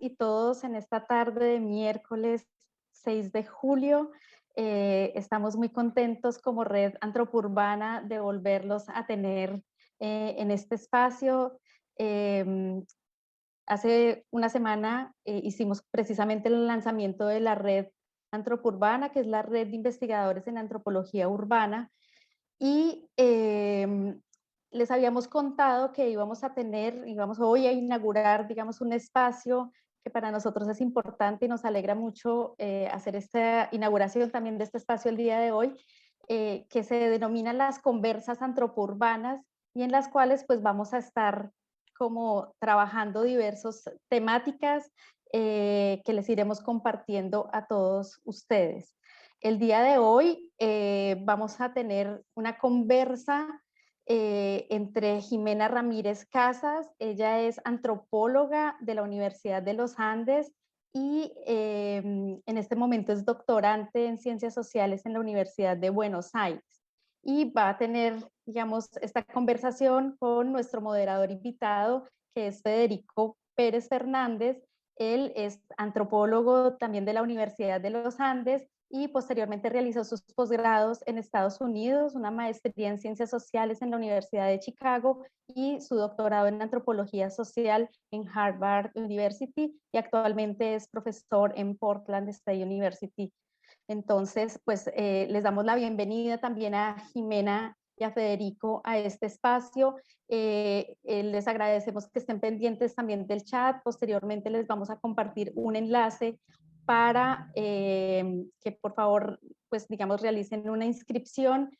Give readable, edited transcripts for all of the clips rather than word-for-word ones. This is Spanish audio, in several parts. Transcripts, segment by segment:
y todos en esta tarde de miércoles 6 de julio. Estamos muy contentos como Red Antropourbana de volverlos a tener en este espacio. Hace una semana hicimos precisamente el lanzamiento de la Red Antropourbana, que es la red de investigadores en antropología urbana, y les habíamos contado que íbamos hoy a inaugurar, digamos, un espacio que para nosotros es importante y nos alegra mucho hacer esta inauguración también de este espacio el día de hoy, que se denominan las conversas antropourbanas, y en las cuales pues vamos a estar como trabajando diversas temáticas que les iremos compartiendo a todos ustedes. El día de hoy vamos a tener una conversa entre Jimena Ramírez Casas. Ella es antropóloga de la Universidad de los Andes y en este momento es doctorante en Ciencias Sociales en la Universidad de Buenos Aires. Y va a tener, digamos, esta conversación con nuestro moderador invitado, que es Federico Pérez Fernández. Él es antropólogo también de la Universidad de los Andes y posteriormente realizó sus posgrados en Estados Unidos, una maestría en Ciencias Sociales en la Universidad de Chicago y su doctorado en Antropología Social en Harvard University, y actualmente es profesor en Portland State University. Entonces, pues les damos la bienvenida también a Jimena y a Federico a este espacio. Les agradecemos que estén pendientes también del chat. Posteriormente les vamos a compartir un enlace para que por favor, pues digamos, realicen una inscripción.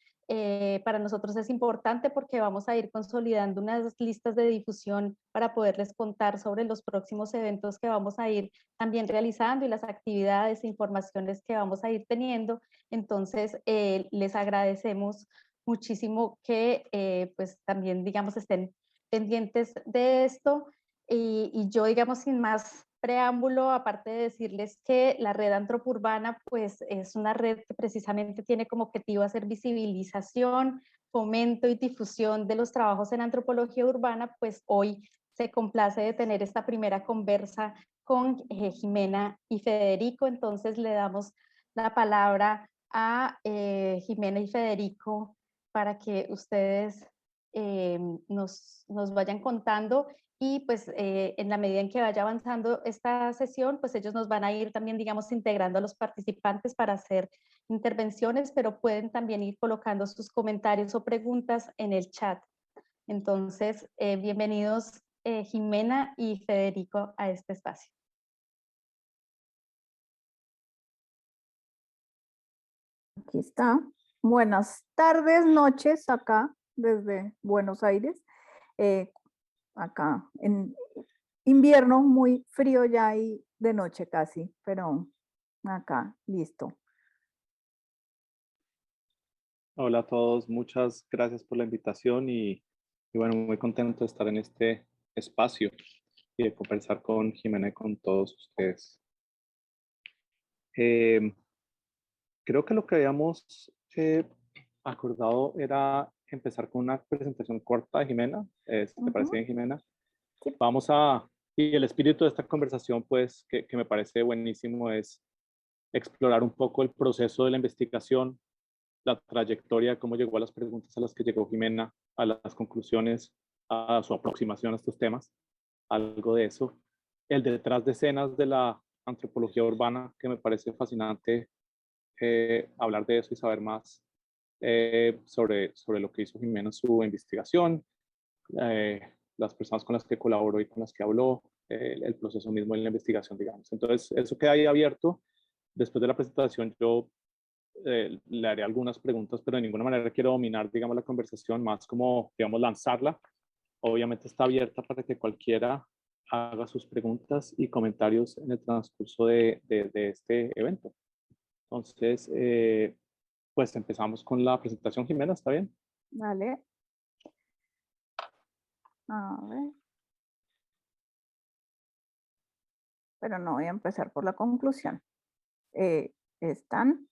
Para nosotros es importante porque vamos a ir consolidando unas listas de difusión para poderles contar sobre los próximos eventos que vamos a ir también realizando y las actividades e informaciones que vamos a ir teniendo. Entonces, les agradecemos muchísimo que pues también, digamos, estén pendientes de esto. Y yo, digamos, sin más preámbulo, aparte de decirles que la red antropourbana pues es una red que precisamente tiene como objetivo hacer visibilización, fomento y difusión de los trabajos en antropología urbana, pues hoy se complace de tener esta primera conversa con Jimena y Federico. Entonces le damos la palabra a Jimena y Federico para que ustedes nos vayan contando, y pues en la medida en que vaya avanzando esta sesión, pues ellos nos van a ir también, digamos, integrando a los participantes para hacer intervenciones, pero pueden también ir colocando sus comentarios o preguntas en el chat. Entonces, bienvenidos Jimena y Federico a este espacio. Aquí está. Buenas tardes, noches acá desde Buenos Aires. Acá en invierno muy frío ya y de noche casi, pero acá listo. Hola a todos, muchas gracias por la invitación y bueno, muy contento de estar en este espacio y de conversar con Jimena y con todos ustedes. Creo que lo que habíamos acordado era empezar con una presentación corta de Jimena. ¿Te parece bien, Jimena? Sí. Y el espíritu de esta conversación, pues, que me parece buenísimo, es explorar un poco el proceso de la investigación, la trayectoria, cómo llegó a las preguntas a las que llegó Jimena, a las conclusiones, a su aproximación a estos temas, algo de eso. El detrás de escenas de la antropología urbana, que me parece fascinante hablar de eso y saber más sobre lo que hizo Jimena en su investigación, las personas con las que colaboró y con las que habló, el proceso mismo en la investigación, digamos. Entonces, eso queda ahí abierto. Después de la presentación, yo le haré algunas preguntas, pero de ninguna manera quiero dominar, digamos, la conversación, más como, digamos, lanzarla. Obviamente está abierta para que cualquiera haga sus preguntas y comentarios en el transcurso de este evento. Entonces, pues empezamos con la presentación, Jimena, ¿está bien? Vale. A ver. Pero no voy a empezar por la conclusión. ¿Están?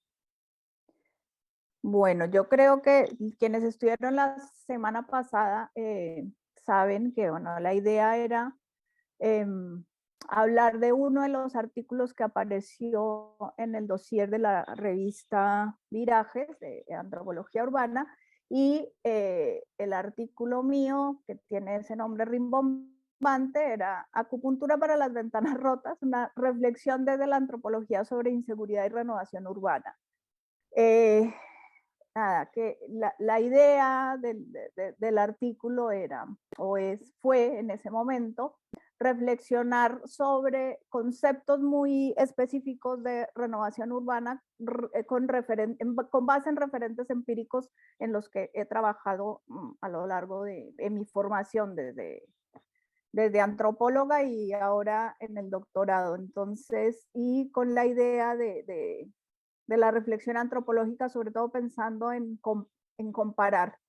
Bueno, yo creo que quienes estuvieron la semana pasada saben que, bueno, la idea era hablar de uno de los artículos que apareció en el dossier de la revista Virajes de Antropología Urbana, y el artículo mío, que tiene ese nombre rimbombante, era Acupuntura para las ventanas rotas, una reflexión desde la antropología sobre inseguridad y renovación urbana. Nada, que la idea del artículo era, fue en ese momento, reflexionar sobre conceptos muy específicos de renovación urbana con base en referentes empíricos en los que he trabajado a lo largo de mi formación desde antropóloga y ahora en el doctorado. Entonces, y con la idea de la reflexión antropológica, sobre todo pensando en comparar,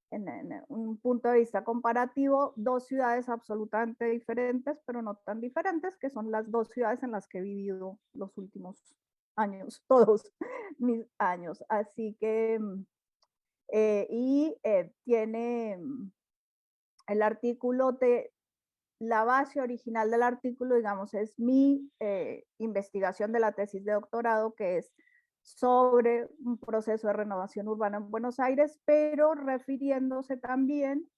en un punto de vista comparativo, dos ciudades absolutamente diferentes, pero no tan diferentes, que son las dos ciudades en las que he vivido los últimos años, todos mis años. Así que, tiene el artículo la base original del artículo, digamos, es mi investigación de la tesis de doctorado, que es sobre un proceso de renovación urbana en Buenos Aires, pero refiriéndose también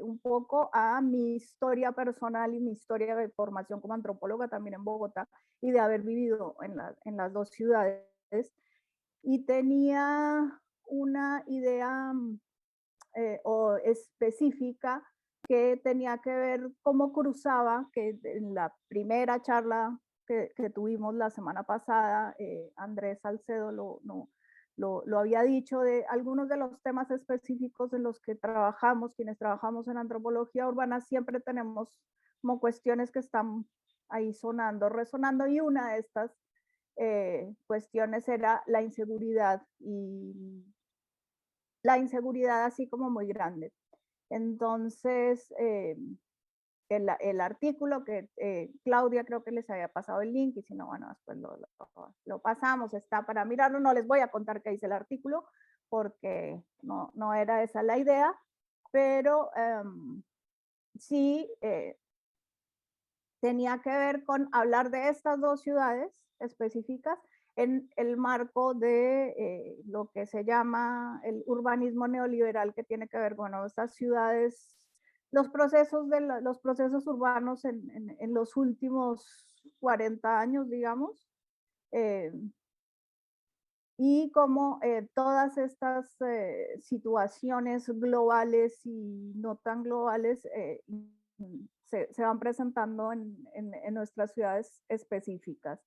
un poco a mi historia personal y mi historia de formación como antropóloga también en Bogotá y de haber vivido en las dos ciudades. Y tenía una idea o específica que tenía que ver cómo cruzaba, que en la primera charla que tuvimos la semana pasada, Andrés Salcedo lo había dicho, de algunos de los temas específicos en los que trabajamos, quienes trabajamos en antropología urbana, siempre tenemos como cuestiones que están ahí sonando, resonando, y una de estas cuestiones era la inseguridad, y la inseguridad así como muy grande. Entonces, el artículo que Claudia creo que les había pasado el link, y si no, bueno, después lo pasamos, está para mirarlo. No les voy a contar qué dice el artículo, porque no era esa la idea, pero sí tenía que ver con hablar de estas dos ciudades específicas en el marco de lo que se llama el urbanismo neoliberal, que tiene que ver con estas ciudades, los procesos urbanos en los últimos 40 años, digamos, y cómo todas estas situaciones globales y no tan globales se van presentando en nuestras ciudades específicas.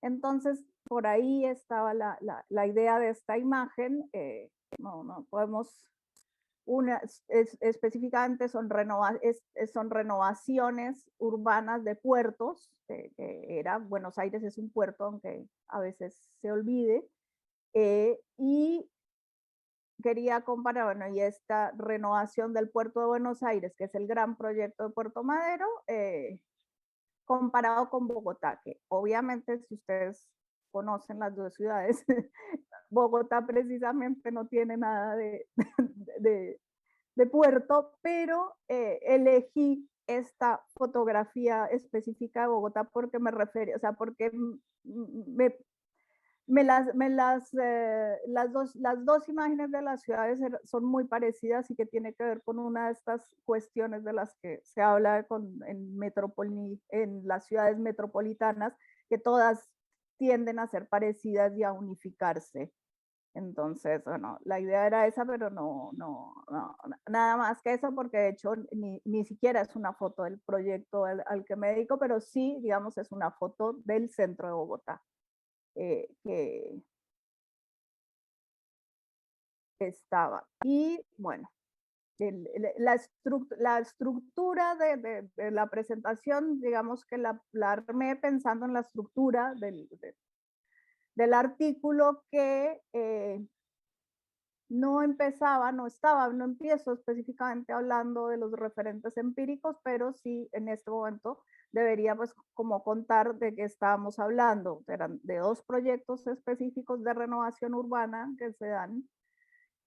Entonces, por ahí estaba la idea de esta imagen. No podemos, específicamente son renovaciones urbanas de puertos, Buenos Aires es un puerto, aunque a veces se olvide, y quería comparar, bueno, y esta renovación del puerto de Buenos Aires, que es el gran proyecto de Puerto Madero, comparado con Bogotá, que obviamente si ustedes conocen las dos ciudades, Bogotá precisamente no tiene nada de puerto, pero elegí esta fotografía específica de Bogotá porque me refiero, o sea, porque las dos imágenes de las ciudades son muy parecidas, y que tiene que ver con una de estas cuestiones de las que se habla en las ciudades metropolitanas, que todas tienden a ser parecidas y a unificarse. Entonces, bueno, la idea era esa, pero nada más que eso, porque de hecho ni siquiera es una foto del proyecto al que me dedico, pero sí, digamos, es una foto del centro de Bogotá. Que estaba. Y bueno, la estructura de la presentación, digamos que la armé pensando en la estructura del artículo, que no empiezo específicamente hablando de los referentes empíricos, pero sí en este momento debería pues como contar de qué estábamos hablando. Eran de dos proyectos específicos de renovación urbana que se dan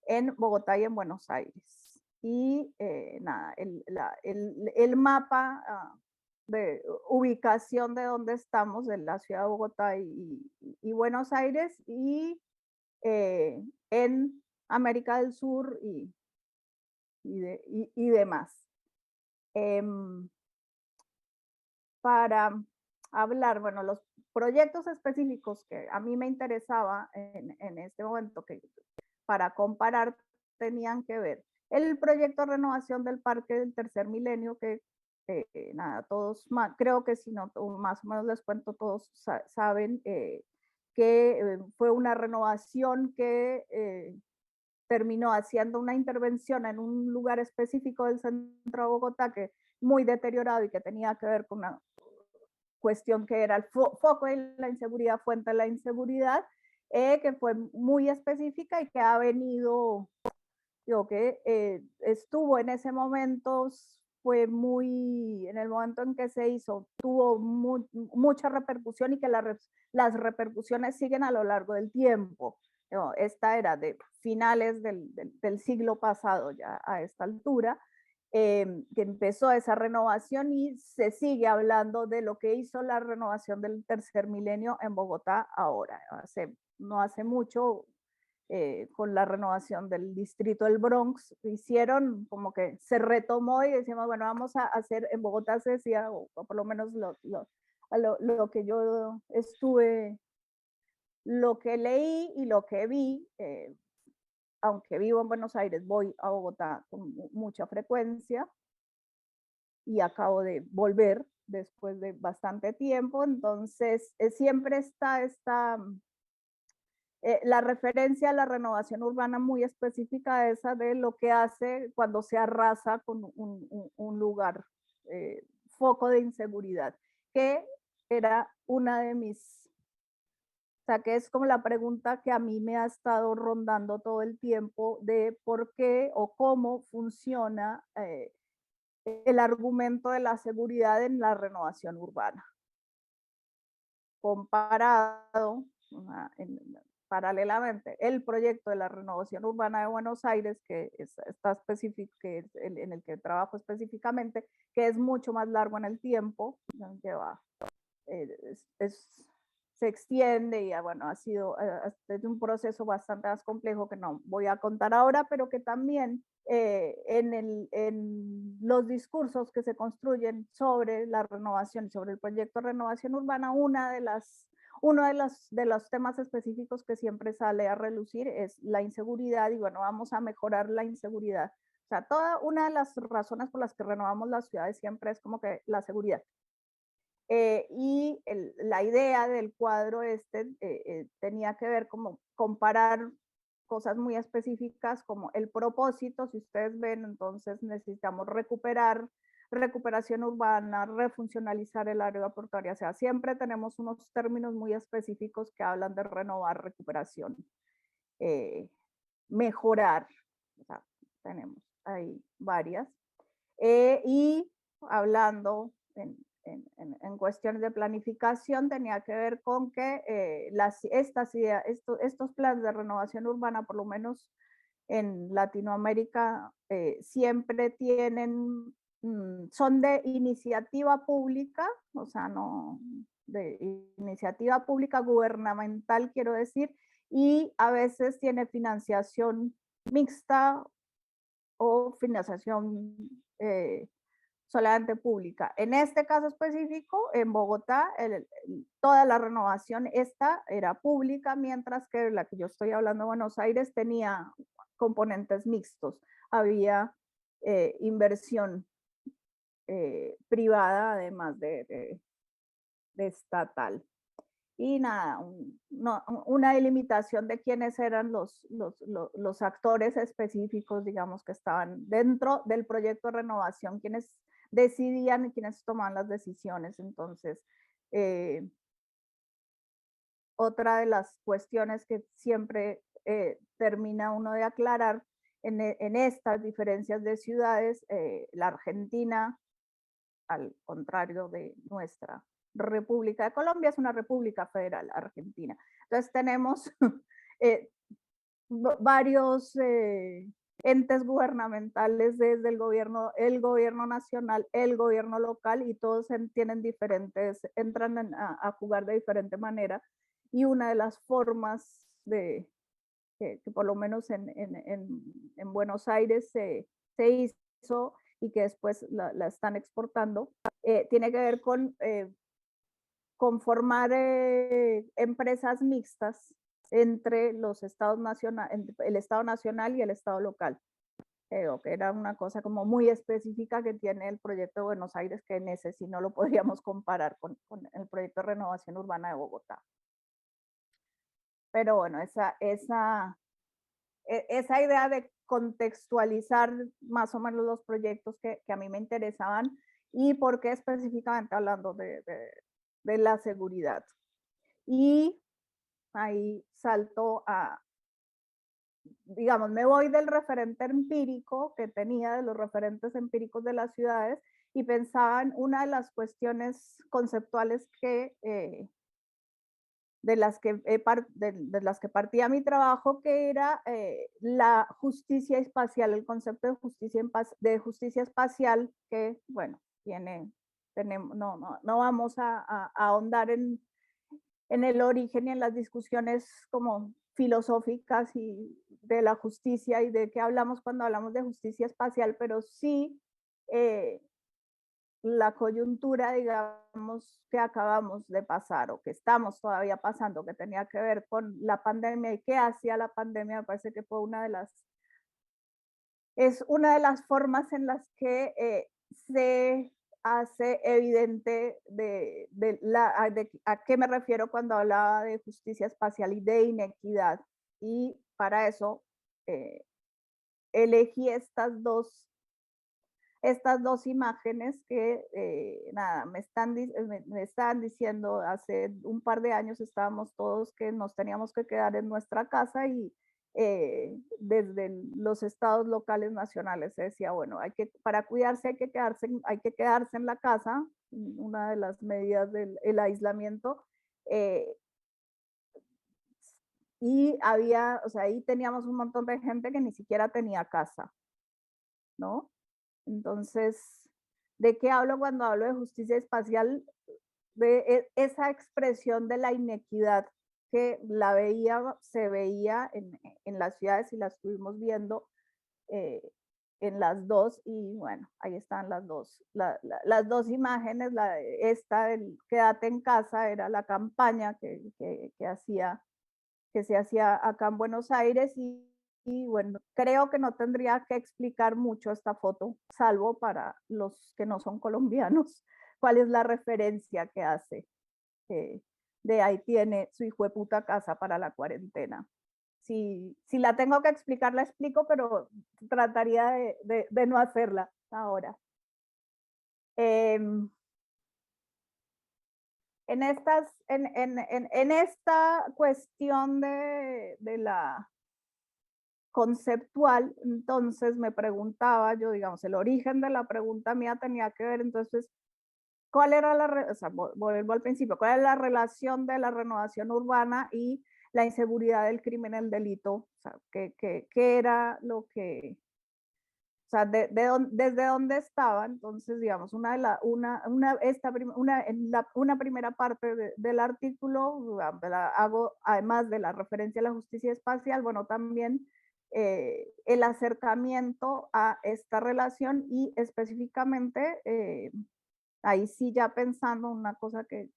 en Bogotá y en Buenos Aires. Y nada, el mapa de ubicación de donde estamos, de la ciudad de Bogotá y Buenos Aires, y en América del Sur y demás. Para hablar, bueno, los proyectos específicos que a mí me interesaba en este momento, que para comparar, tenían que ver el proyecto de renovación del Parque del Tercer Milenio, que nada, todos, creo que si no, más o menos les cuento, todos saben que fue una renovación que terminó haciendo una intervención en un lugar específico del centro de Bogotá que muy deteriorado y que tenía que ver con una cuestión que era el foco de la inseguridad, fuente de la inseguridad, que fue muy específica y que ha venido, digo que estuvo en ese momento, fue muy, en el momento en que se hizo, tuvo mucha repercusión y que las repercusiones siguen a lo largo del tiempo. Esta era de finales del siglo pasado ya a esta altura, que empezó esa renovación y se sigue hablando de lo que hizo la renovación del Tercer Milenio en Bogotá ahora. No hace mucho, con la renovación del distrito del Bronx, hicieron como que se retomó y decimos, bueno, vamos a hacer, en Bogotá se decía, o por lo menos lo que yo estuve, lo que leí y lo que vi, aunque vivo en Buenos Aires, voy a Bogotá con mucha frecuencia y acabo de volver después de bastante tiempo, entonces siempre está la referencia a la renovación urbana muy específica esa de lo que hace cuando se arrasa con un lugar, foco de inseguridad, que era una de mis, o sea, que es como la pregunta que a mí me ha estado rondando todo el tiempo de por qué o cómo funciona el argumento de la seguridad en la renovación urbana. Comparado, paralelamente, el proyecto de la renovación urbana de Buenos Aires, que está específico, en el que trabajo específicamente, que es mucho más largo en el tiempo, que va, se extiende y bueno, ha sido es un proceso bastante más complejo que no voy a contar ahora, pero que también en los discursos que se construyen sobre la renovación, sobre el proyecto de renovación urbana, uno de los temas específicos que siempre sale a relucir es la inseguridad y bueno, vamos a mejorar la inseguridad. O sea, una de las razones por las que renovamos las ciudades siempre es como que la seguridad. Y la idea del cuadro tenía que ver como comparar cosas muy específicas como el propósito, si ustedes ven, entonces necesitamos recuperación urbana, refuncionalizar el área portuaria, o sea, siempre tenemos unos términos muy específicos que hablan de renovar, recuperación, mejorar, o sea, tenemos ahí varias, y hablando en cuestiones de planificación tenía que ver con que estos planes de renovación urbana, por lo menos en Latinoamérica, siempre son de iniciativa pública, o sea, no de iniciativa pública gubernamental, quiero decir, y a veces tiene financiación mixta o financiación solamente pública. En este caso específico, en Bogotá, toda la renovación esta era pública, mientras que la que yo estoy hablando de Buenos Aires tenía componentes mixtos. Había inversión privada, además de estatal. Y nada, una delimitación de quiénes eran los actores específicos, digamos, que estaban dentro del proyecto de renovación, quienes decidían y quienes tomaban las decisiones. Entonces, otra de las cuestiones que siempre termina uno de aclarar en estas diferencias de ciudades, la Argentina, al contrario de nuestra República de Colombia, es una república federal argentina. Entonces tenemos varios entes gubernamentales desde el gobierno nacional, el gobierno local, y todos tienen diferentes, entran a jugar de diferente manera. Y una de las formas que por lo menos en Buenos Aires se hizo y que después la están exportando, tiene que ver con formar empresas mixtas entre los estados el Estado Nacional y el Estado local. Creo que era una cosa como muy específica que tiene el proyecto de Buenos Aires, que en ese sí no lo podríamos comparar con el proyecto de renovación urbana de Bogotá. Pero bueno, esa idea de contextualizar más o menos los proyectos que a mí me interesaban y por qué específicamente hablando de la seguridad. Y ahí salto a, digamos, me voy del referente empírico que tenía, de los referentes empíricos de las ciudades, y pensaba en una de las cuestiones conceptuales de las que partía mi trabajo, que era la justicia espacial, el concepto de justicia espacial, que, bueno, no vamos a ahondar en el origen y en las discusiones como filosóficas y de la justicia y de qué hablamos cuando hablamos de justicia espacial, pero sí la coyuntura, digamos, que acabamos de pasar o que estamos todavía pasando, que tenía que ver con la pandemia y qué hacía la pandemia, me parece que fue es una de las formas en las que se hace evidente a qué me refiero cuando hablaba de justicia espacial y de inequidad. Y para eso elegí estas dos imágenes que, nada, me estaban diciendo hace un par de años, estábamos todos que nos teníamos que quedar en nuestra casa y desde los estados locales nacionales se decía, bueno, para cuidarse hay que quedarse en la casa, una de las medidas del aislamiento. Y había, o sea, ahí teníamos un montón de gente que ni siquiera tenía casa, ¿no? Entonces, ¿de qué hablo cuando hablo de justicia espacial? De esa expresión de la inequidad que se veía en las ciudades y la estuvimos viendo en las dos, y bueno, ahí están las dos imágenes. Esta del quédate en casa era la campaña que se hacía acá en Buenos Aires, y bueno, creo que no tendría que explicar mucho esta foto, salvo para los que no son colombianos, cuál es la referencia que hace de ahí tiene su hijo de puta casa para la cuarentena. Si la tengo que explicar, la explico, pero trataría de no hacerla ahora. En esta cuestión de la conceptual, entonces me preguntaba yo, digamos, el origen de la pregunta mía tenía que ver, entonces, ¿cuál era vuelvo al principio, cuál es la relación de la renovación urbana y la inseguridad del crimen, el delito? O sea, ¿qué era lo que, o sea, desde dónde estaba? Entonces, digamos, una primera parte del artículo, hago, además de la referencia a la justicia espacial, bueno, también el acercamiento a esta relación y específicamente, ahí sí ya pensando una cosa que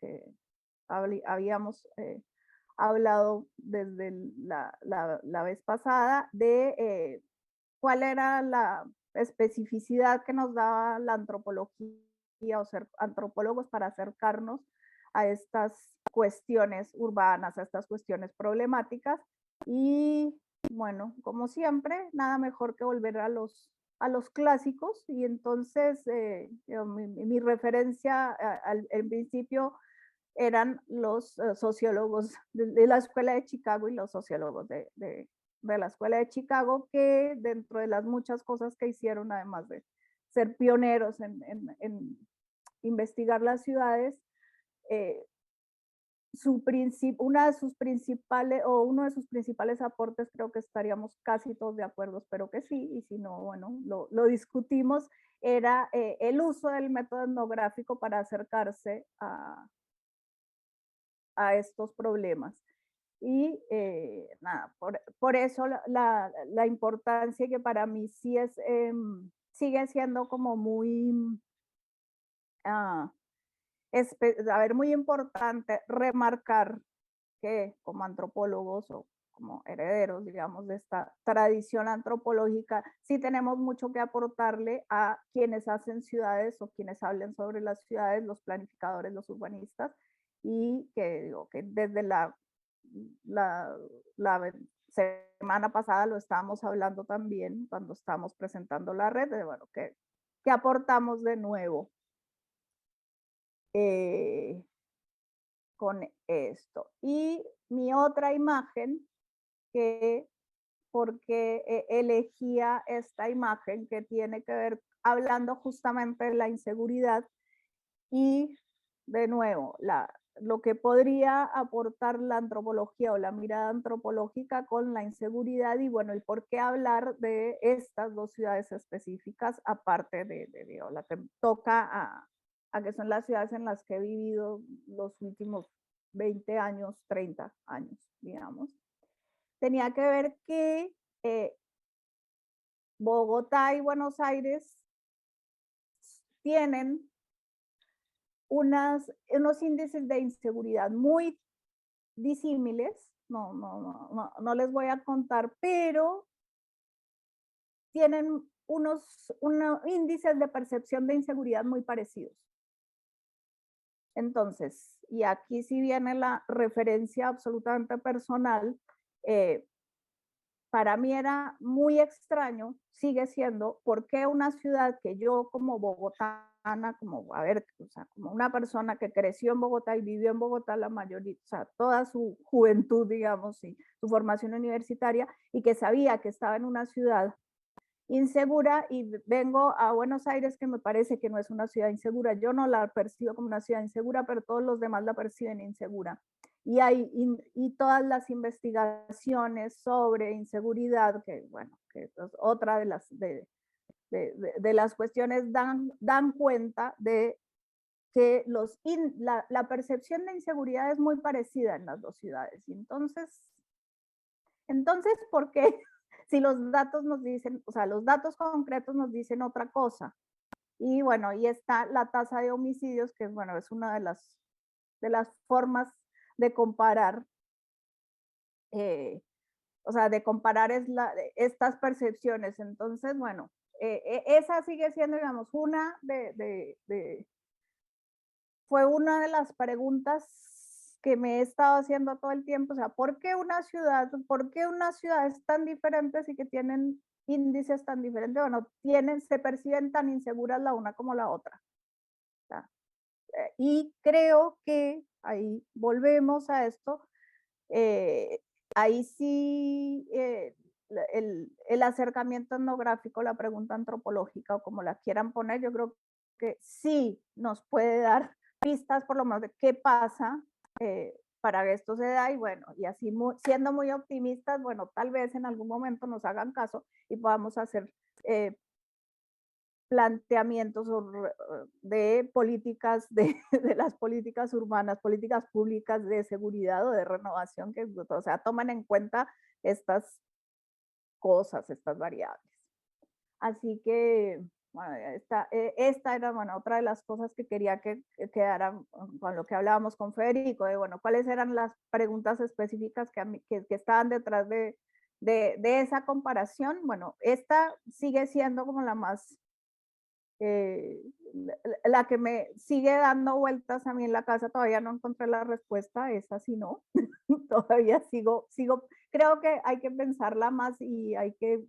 habíamos hablado desde la vez pasada, de cuál era la especificidad que nos daba la antropología o ser antropólogos para acercarnos a estas cuestiones urbanas, a estas cuestiones problemáticas. Y bueno, como siempre, nada mejor que volver a los clásicos, y entonces mi referencia al principio eran los sociólogos de la Escuela de Chicago y los sociólogos de la Escuela de Chicago, que dentro de las muchas cosas que hicieron, además de ser pioneros en investigar las ciudades, una de sus principales, o uno de sus principales aportes, creo que estaríamos casi todos de acuerdo, espero que sí, y si no, bueno, lo discutimos, era el uso del método etnográfico para acercarse a estos problemas. Y nada, por eso la importancia que para mí sí es, sigue siendo como muy, muy importante remarcar que como antropólogos o como herederos, digamos, de esta tradición antropológica, sí tenemos mucho que aportarle a quienes hacen ciudades o quienes hablen sobre las ciudades, los planificadores, los urbanistas, y que digo que desde la semana pasada lo estábamos hablando también cuando estábamos presentando la red, de bueno, ¿qué aportamos de nuevo con esto? Y mi otra imagen, que porque elegía esta imagen que tiene que ver hablando justamente de la inseguridad y de nuevo lo que podría aportar la antropología o la mirada antropológica con la inseguridad y bueno, el por qué hablar de estas dos ciudades específicas aparte de la que toca a que son las ciudades en las que he vivido los últimos 20 años, 30 años, digamos. Tenía que ver que Bogotá y Buenos Aires tienen unos índices de inseguridad muy disímiles, no les voy a contar, pero tienen unos índices de percepción de inseguridad muy parecidos. Entonces, y aquí sí viene la referencia absolutamente personal, para mí era muy extraño, sigue siendo, por qué una ciudad que yo como bogotana, como, a ver, o sea, como una persona que creció en Bogotá y vivió en Bogotá la mayoría, o sea, toda su juventud, digamos, y su formación universitaria, y que sabía que estaba en una ciudad insegura y vengo a Buenos Aires, que me parece que no es una ciudad insegura. Yo no la percibo como una ciudad insegura, pero todos los demás la perciben insegura. Y todas las investigaciones sobre inseguridad, que bueno, que es otra de las cuestiones, dan cuenta de que la percepción de inseguridad es muy parecida en las dos ciudades. Entonces, ¿por qué? Si los datos nos dicen, o sea, los datos concretos nos dicen otra cosa. Y bueno, y está la tasa de homicidios, que bueno, es una de las formas de comparar, o sea, de comparar estas percepciones. Entonces, bueno, esa sigue siendo, digamos, fue una de las preguntas que me he estado haciendo todo el tiempo, o sea, ¿por qué unas ciudades tan diferentes y que tienen índices tan diferentes, bueno, se perciben tan inseguras la una como la otra? Y creo que ahí volvemos a esto, ahí sí el acercamiento etnográfico, la pregunta antropológica o como la quieran poner, yo creo que sí nos puede dar pistas por lo menos de qué pasa para que esto se da y bueno, y así siendo muy optimistas, bueno, tal vez en algún momento nos hagan caso y podamos hacer planteamientos de políticas, de las políticas urbanas, políticas públicas de seguridad o de renovación, que o sea, toman en cuenta estas cosas, estas variables. Así que, bueno, esta era, bueno, otra de las cosas que quería que quedaran con lo que hablábamos con Federico, de, bueno, cuáles eran las preguntas específicas que estaban detrás de esa comparación. Bueno, esta sigue siendo como la más la que me sigue dando vueltas a mí en la casa, todavía no encontré la respuesta, esa sí no, todavía sigo, creo que hay que pensarla más y hay que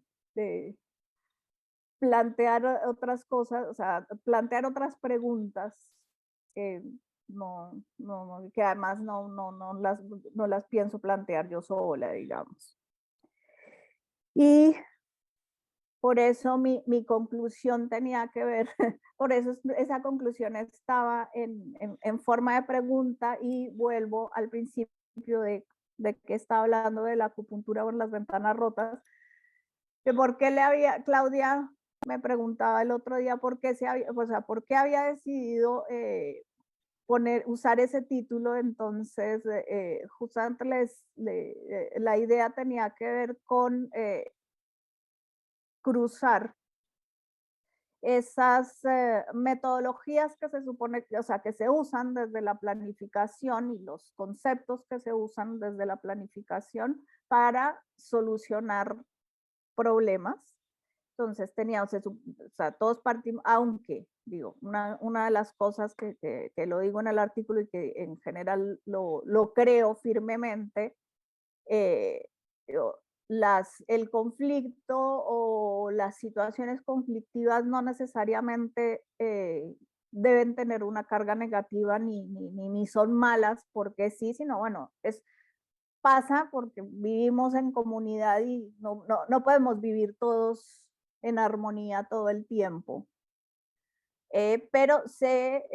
plantear otras cosas, o sea, plantear otras preguntas que que además no las pienso plantear yo sola, digamos. Y por eso mi conclusión tenía que ver, por eso esa conclusión estaba en forma de pregunta, y vuelvo al principio de que estaba hablando de la acupuntura por las ventanas rotas, que por qué Claudia me preguntaba el otro día por qué por qué había decidido usar ese título. Entonces, justamente la idea tenía que ver con cruzar esas metodologías que se supone, o sea, que se usan desde la planificación, y los conceptos que se usan desde la planificación para solucionar problemas. Entonces teníamos, o sea, todos partimos, aunque, digo, una de las cosas que lo digo en el artículo y que en general lo creo firmemente, el conflicto o las situaciones conflictivas no necesariamente deben tener una carga negativa ni son malas porque sí, sino bueno, pasa porque vivimos en comunidad y no podemos vivir todos en armonía todo el tiempo. Pero se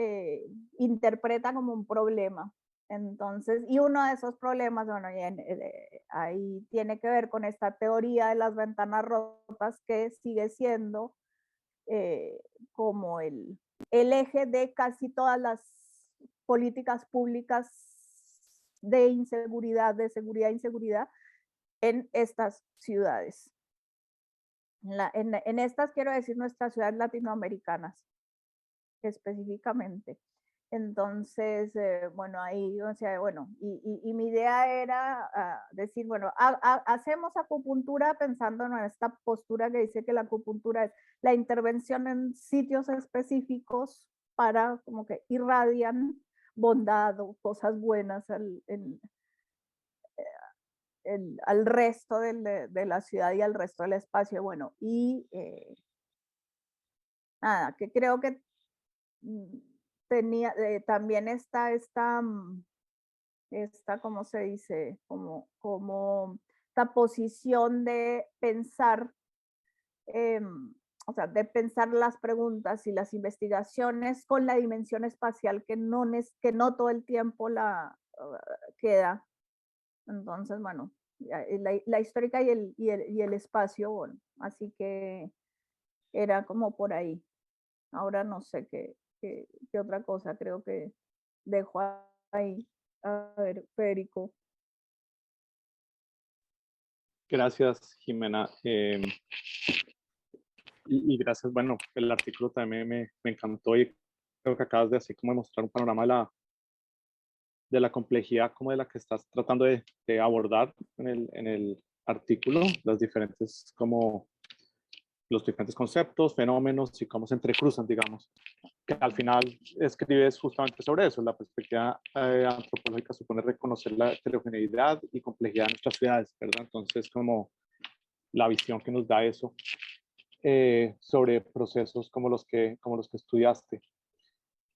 interpreta como un problema. Entonces, y uno de esos problemas, bueno, ahí tiene que ver con esta teoría de las ventanas rotas, que sigue siendo como el eje de casi todas las políticas públicas de inseguridad, de seguridad e inseguridad en estas ciudades. En estas quiero decir nuestras ciudades latinoamericanas específicamente. Entonces, bueno, ahí, o sea, bueno, y mi idea era decir, bueno, hacemos acupuntura pensando en esta postura que dice que la acupuntura es la intervención en sitios específicos para como que irradian bondad o cosas buenas al resto de la ciudad y al resto del espacio. Bueno, y nada, que creo que tenía, también está esta, ¿cómo se dice? Como esta posición de pensar, o sea, de pensar las preguntas y las investigaciones con la dimensión espacial que no todo el tiempo queda. Entonces, bueno, la histórica y el espacio, bueno, así que era como por ahí. Ahora no sé qué otra cosa, creo que dejo ahí. A ver, Federico. Gracias, Jimena. Y gracias, bueno, el artículo también me encantó, y creo que acabas de así como mostrar un panorama de la complejidad como de la que estás tratando de abordar en el artículo, las diferentes como los diferentes conceptos, fenómenos y cómo se entrecruzan, digamos, que al final escribes justamente sobre eso. La perspectiva antropológica supone reconocer la heterogeneidad y complejidad de nuestras ciudades, ¿verdad? Entonces, como la visión que nos da eso sobre procesos como los que estudiaste.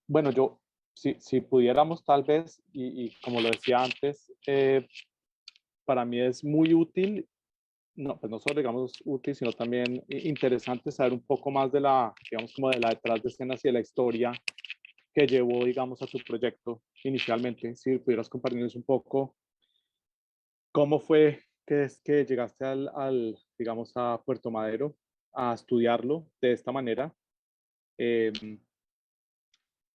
Bueno, yo, si pudiéramos tal vez, y como lo decía antes, para mí es muy útil, no, pues no solo digamos útil, sino también interesante saber un poco más de digamos, como de la detrás de escenas y de la historia que llevó, digamos, a tu proyecto inicialmente. Si pudieras compartirnos un poco cómo fue que llegaste digamos, a Puerto Madero a estudiarlo de esta manera.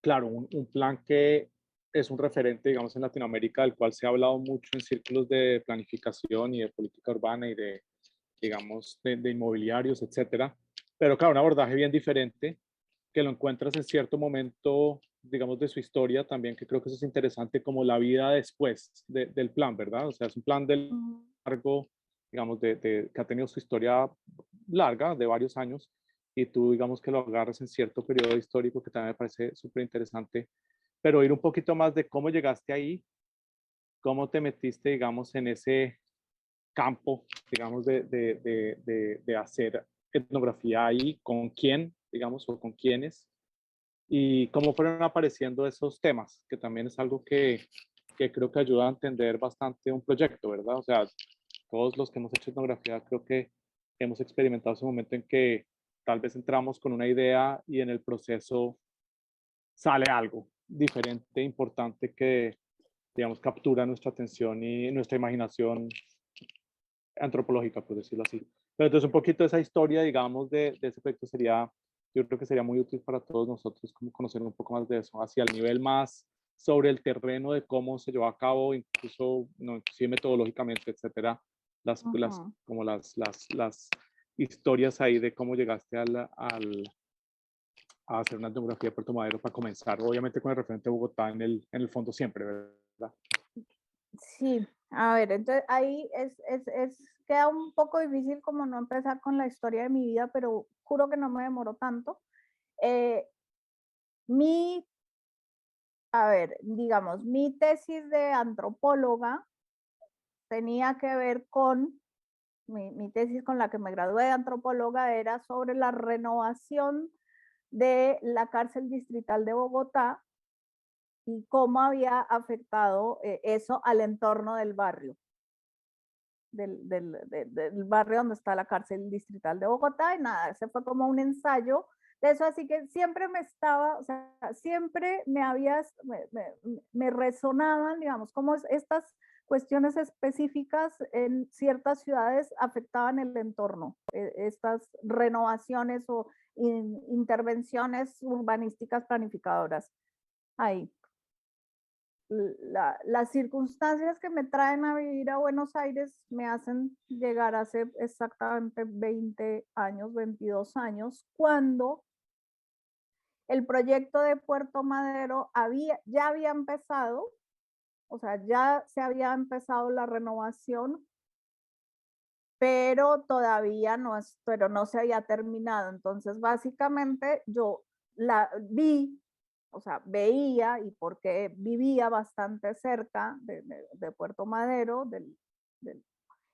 Claro, un plan que es un referente, digamos, en Latinoamérica, del cual se ha hablado mucho en círculos de planificación y de política urbana y digamos, de inmobiliarios, etcétera. Pero claro, un abordaje bien diferente, que lo encuentras en cierto momento, digamos, de su historia también, que creo que eso es interesante, como la vida después del plan, ¿verdad? O sea, es un plan de largo, digamos, que ha tenido su historia larga, de varios años, y tú, digamos, que lo agarras en cierto periodo histórico, que también me parece súper interesante, pero ir un poquito más de cómo llegaste ahí, cómo te metiste, digamos, en ese campo, digamos, de hacer etnografía ahí, con quién, digamos, o con quiénes, y cómo fueron apareciendo esos temas, que también es algo que creo que ayuda a entender bastante un proyecto, ¿verdad? O sea, todos los que hemos hecho etnografía creo que hemos experimentado ese momento en que tal vez entramos con una idea y en el proceso sale algo diferente, importante que, digamos, captura nuestra atención y nuestra imaginación antropológica, por decirlo así. Pero entonces un poquito esa historia, digamos, de ese proyecto sería, yo creo que sería muy útil para todos nosotros como conocer un poco más de eso, hacia el nivel más sobre el terreno de cómo se llevó a cabo, incluso, no, inclusive metodológicamente, etcétera, como las historias ahí de cómo llegaste a hacer una etnografía de Puerto Madero para comenzar, obviamente con el referente de Bogotá en el fondo siempre, ¿verdad? Sí, a ver, entonces ahí queda un poco difícil como no empezar con la historia de mi vida, pero juro que no me demoró tanto. Mi, a ver, digamos, mi tesis de antropóloga tenía que ver con, mi tesis con la que me gradué de antropóloga era sobre la renovación de la cárcel distrital de Bogotá y cómo había afectado eso al entorno del barrio. Del barrio donde está la cárcel distrital de Bogotá, y nada, ese fue como un ensayo de eso, así que siempre me estaba, o sea, siempre me resonaban, digamos, como estas cuestiones específicas en ciertas ciudades afectaban el entorno, estas renovaciones o intervenciones urbanísticas planificadoras ahí. Las circunstancias que me traen a vivir a Buenos Aires me hacen llegar hace exactamente 20 años, 22 años, cuando el proyecto de Puerto Madero ya había empezado, o sea, ya se había empezado la renovación, pero todavía no se había terminado. Entonces, básicamente yo la vi, o sea, veía, y porque vivía bastante cerca de Puerto Madero,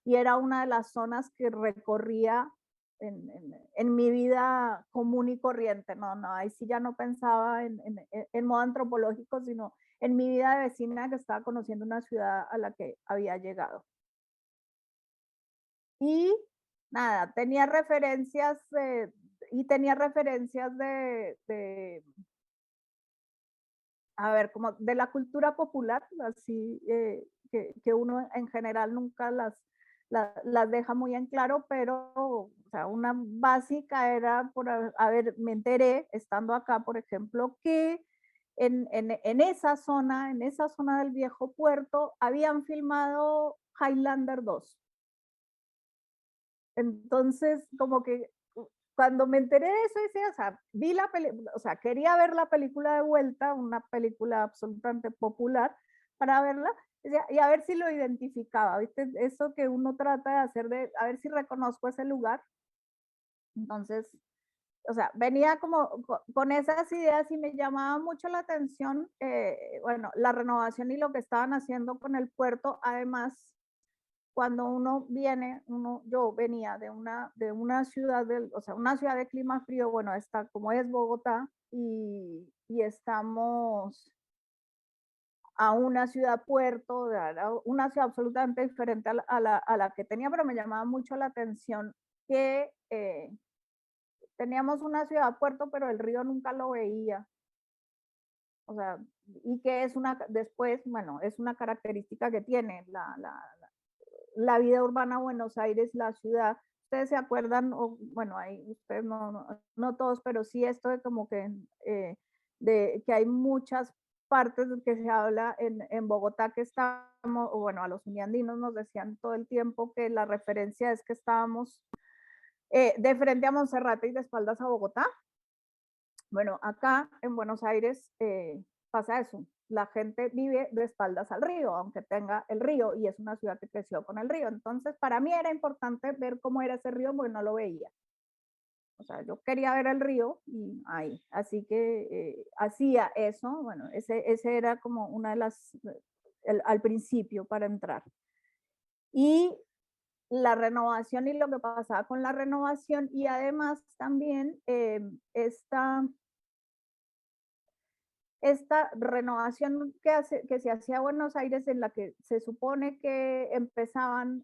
y era una de las zonas que recorría en mi vida común y corriente. No, ahí sí ya no pensaba en modo antropológico, sino en mi vida de vecina que estaba conociendo una ciudad a la que había llegado. Y nada, tenía referencias a ver, como de la cultura popular, así que uno en general nunca las deja muy en claro, pero o sea, una básica era, me enteré estando acá, por ejemplo, que en esa zona del viejo puerto, habían filmado Highlander 2. Entonces, como que cuando me enteré de eso, decía, o sea, o sea, quería ver la película de vuelta, una película absolutamente popular, para verla, y a ver si lo identificaba, ¿viste? Eso que uno trata de hacer, a ver si reconozco ese lugar. Entonces, o sea, venía como con esas ideas y me llamaba mucho la atención, bueno, la renovación y lo que estaban haciendo con el puerto. Además, cuando yo venía de una ciudad, o sea, una ciudad de clima frío, bueno, como es Bogotá, y estamos a una ciudad puerto, una ciudad absolutamente diferente a la que tenía, pero me llamaba mucho la atención que teníamos una ciudad puerto, pero el río nunca lo veía. O sea, y que después, bueno, es una característica que tiene la vida urbana de Buenos Aires, la ciudad. Ustedes se acuerdan, o bueno, ahí ustedes no todos, pero sí esto de como que, de que hay muchas partes que se habla en Bogotá que estamos, o bueno, a los uniandinos nos decían todo el tiempo que la referencia es que estábamos de frente a Monserrate y de espaldas a Bogotá. Bueno, acá en Buenos Aires pasa eso. La gente vive de espaldas al río, aunque tenga el río, y es una ciudad que creció con el río. Entonces, para mí era importante ver cómo era ese río porque no lo veía. O sea, yo quería ver el río y ahí. Así que hacía eso. Bueno, ese era como una de al principio para entrar. Y la renovación y lo que pasaba con la renovación, y además también esta renovación que se hacía Buenos Aires, en la que se supone que empezaban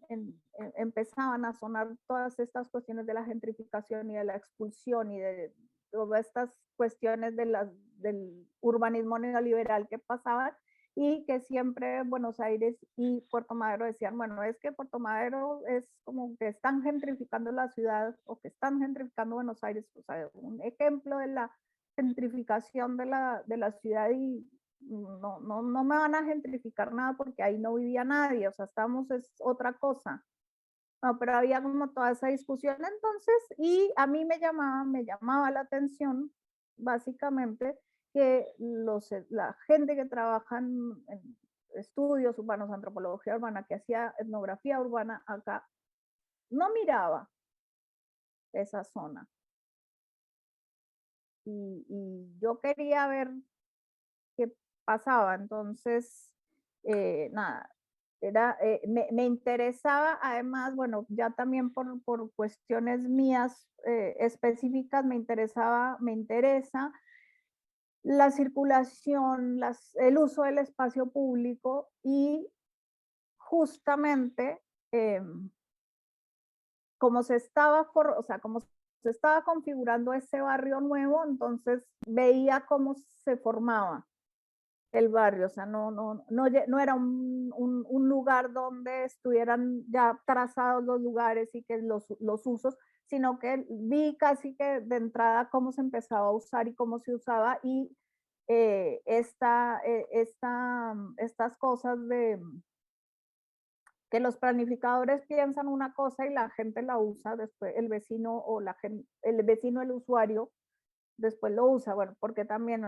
a sonar todas estas cuestiones de la gentrificación y de la expulsión y de todas estas cuestiones del urbanismo neoliberal que pasaban, y que siempre Buenos Aires y Puerto Madero decían, bueno, es que Puerto Madero es como que están gentrificando la ciudad, o que están gentrificando Buenos Aires. O sea, un ejemplo de la gentrificación de la ciudad, y no me van a gentrificar nada porque ahí no vivía nadie, o sea, es otra cosa. No, pero había como toda esa discusión entonces, y a mí me llamaba la atención básicamente que la gente que trabaja en estudios urbanos, antropología urbana, que hacía etnografía urbana acá, no miraba esa zona. Y yo quería ver qué pasaba. Entonces, nada, me interesaba, además, bueno, ya también por cuestiones mías específicas, me interesa la circulación, el uso del espacio público, y justamente como se estaba configurando ese barrio nuevo, entonces veía cómo se formaba el barrio. O sea, no era un lugar donde estuvieran ya trazados los lugares y que los usos, sino que vi casi que de entrada cómo se empezaba a usar y cómo se usaba, y estas cosas de que los planificadores piensan una cosa y la gente la usa, después el vecino o el usuario después lo usa. Bueno, porque también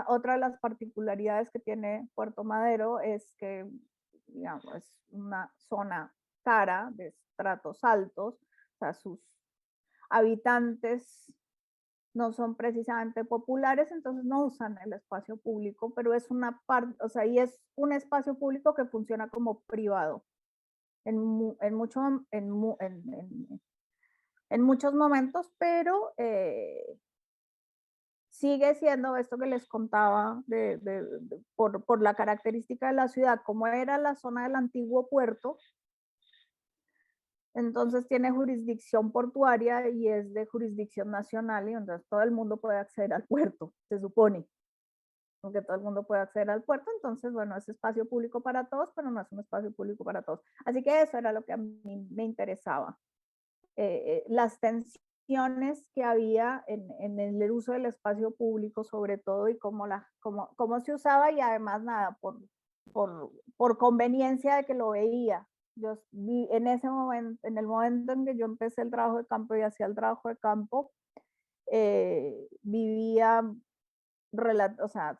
otra de las particularidades que tiene Puerto Madero es que, digamos, es una zona cara, de estratos altos, o sea, sus habitantes no son precisamente populares, entonces no usan el espacio público, pero es una parte, o sea, y es un espacio público que funciona como privado en muchos momentos, pero sigue siendo esto que les contaba por la característica de la ciudad, como era la zona del antiguo puerto. Entonces tiene jurisdicción portuaria y es de jurisdicción nacional, y entonces todo el mundo puede acceder al puerto, se supone, aunque todo el mundo puede acceder al puerto. Entonces, bueno, es espacio público para todos, pero no es un espacio público para todos. Así que eso era lo que a mí me interesaba. Las tensiones que había en el uso del espacio público, sobre todo, y cómo se usaba, y además nada, por conveniencia de que lo veía. Yo vi en ese momento, en el momento en que yo empecé el trabajo de campo y hacía el trabajo de campo, vivía, o sea,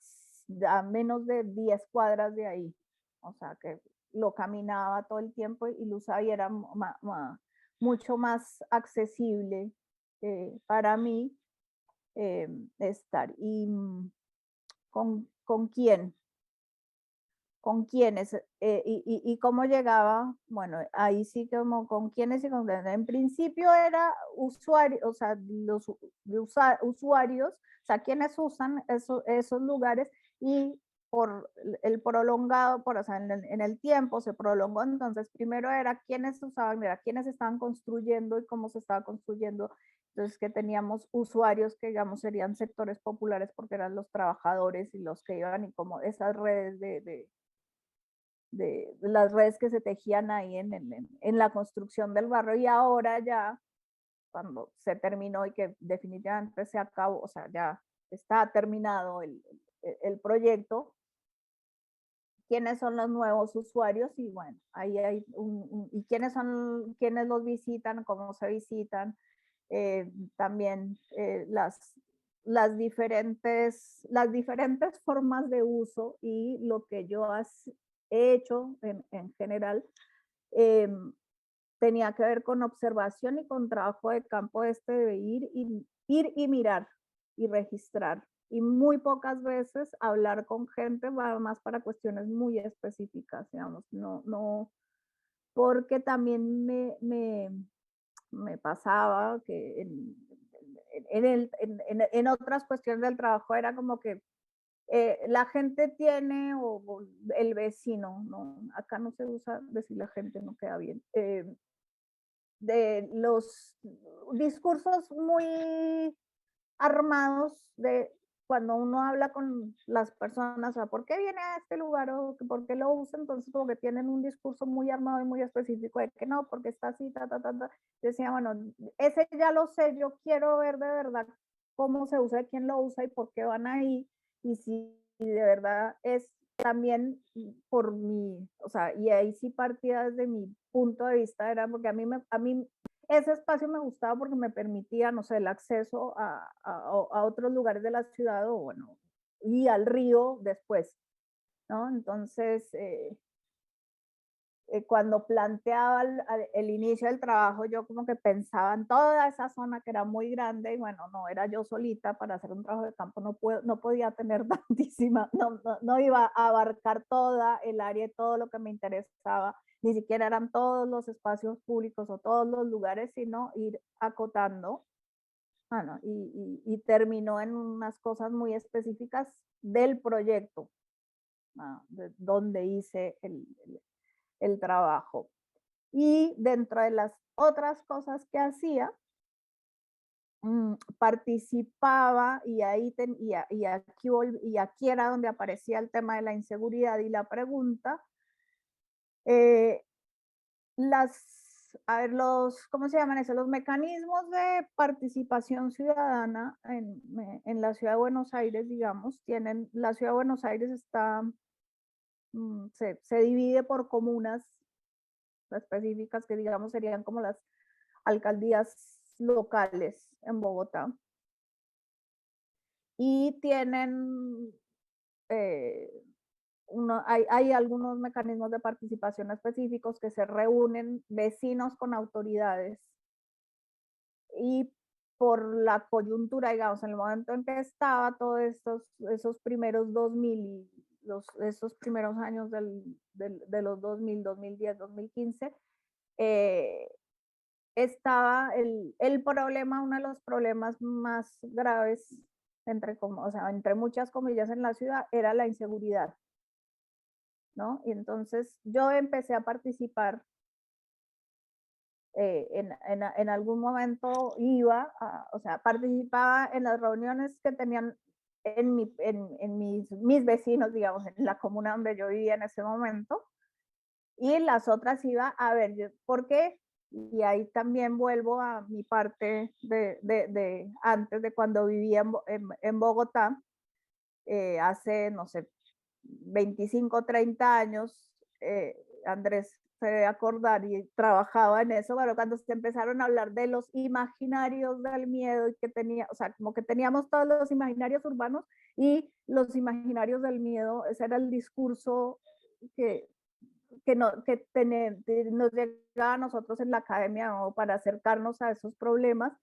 a menos de 10 cuadras de ahí. O sea, que lo caminaba todo el tiempo y lo usaba, y era mucho más accesible para mí estar. ¿Y con quién? ¿Con quiénes? Y cómo llegaba. Bueno, ahí sí, como con quiénes y con quiénes. En principio era usuario, o sea, usuarios, o sea, quienes usan esos lugares, y por el prolongado, o sea, en el tiempo se prolongó. Entonces, primero era quienes usaban, era quienes estaban construyendo y cómo se estaba construyendo. Entonces, que teníamos usuarios que, digamos, serían sectores populares, porque eran los trabajadores y los que iban, y como esas redes de las redes que se tejían ahí en la construcción del barrio. Y ahora ya, cuando se terminó y que definitivamente se acabó, o sea, ya está terminado el proyecto, quiénes son los nuevos usuarios, y bueno, ahí hay y quiénes los visitan, cómo se visitan, también las diferentes formas de uso. Y lo que yo he hecho en general tenía que ver con observación y con trabajo de campo, de ir y mirar y registrar, y muy pocas veces hablar con gente, más para cuestiones muy específicas, digamos, no, porque también me pasaba que en otras cuestiones del trabajo era como que la gente tiene, o el vecino, no, acá no se usa decir la gente, no queda bien, de los discursos muy armados de cuando uno habla con las personas, o sea, ¿por qué viene a este lugar o por qué lo usa? Entonces como que tienen un discurso muy armado y muy específico de que no, porque está así, ta, ta, ta, ta. Yo decía, bueno, ese ya lo sé, yo quiero ver de verdad cómo se usa, quién lo usa y por qué van ahí, y si de verdad es también por mi, o sea, y ahí sí partía desde mi punto de vista, era porque a mí ese espacio me gustaba porque me permitía, no sé, el acceso a otros lugares de la ciudad, o bueno, y al río después, ¿no? Entonces, cuando planteaba el inicio del trabajo, yo como que pensaba en toda esa zona que era muy grande, y bueno, no era yo solita para hacer un trabajo de campo, no podía tener tantísima, no iba a abarcar toda el área y todo lo que me interesaba, ni siquiera eran todos los espacios públicos o todos los lugares, sino ir acotando. No, y terminó en unas cosas muy específicas del proyecto, de donde hice el trabajo. Y dentro de las otras cosas que hacía, participaba, y ahí y aquí era donde aparecía el tema de la inseguridad y la pregunta, ¿cómo se llaman eso? Los mecanismos de participación ciudadana en la ciudad de Buenos Aires, digamos, la ciudad de Buenos Aires se divide por comunas específicas que, digamos, serían como las alcaldías locales en Bogotá, y tienen, hay algunos mecanismos de participación específicos que se reúnen vecinos con autoridades, y por la coyuntura, digamos, en el momento en que estaba todos esos primeros 2000 y esos primeros años de los 2000, 2010, 2015, estaba el problema, uno de los problemas más graves, entre muchas comillas, en la ciudad, era la inseguridad, ¿no? Y entonces yo empecé a participar, en algún momento o sea, participaba en las reuniones que tenían en mis vecinos, digamos, en la comuna donde yo vivía en ese momento, y las otras iba a ver, ¿por qué? Y ahí también vuelvo a mi parte de antes de cuando vivía en Bogotá, hace, no sé, 25, 30 años, Andrés se debe acordar, y trabajaba en eso, pero cuando se empezaron a hablar de los imaginarios del miedo, y que tenía, o sea, como que teníamos todos los imaginarios urbanos y los imaginarios del miedo, ese era el discurso que, nos llegaba a nosotros en la academia, o para acercarnos a esos problemas.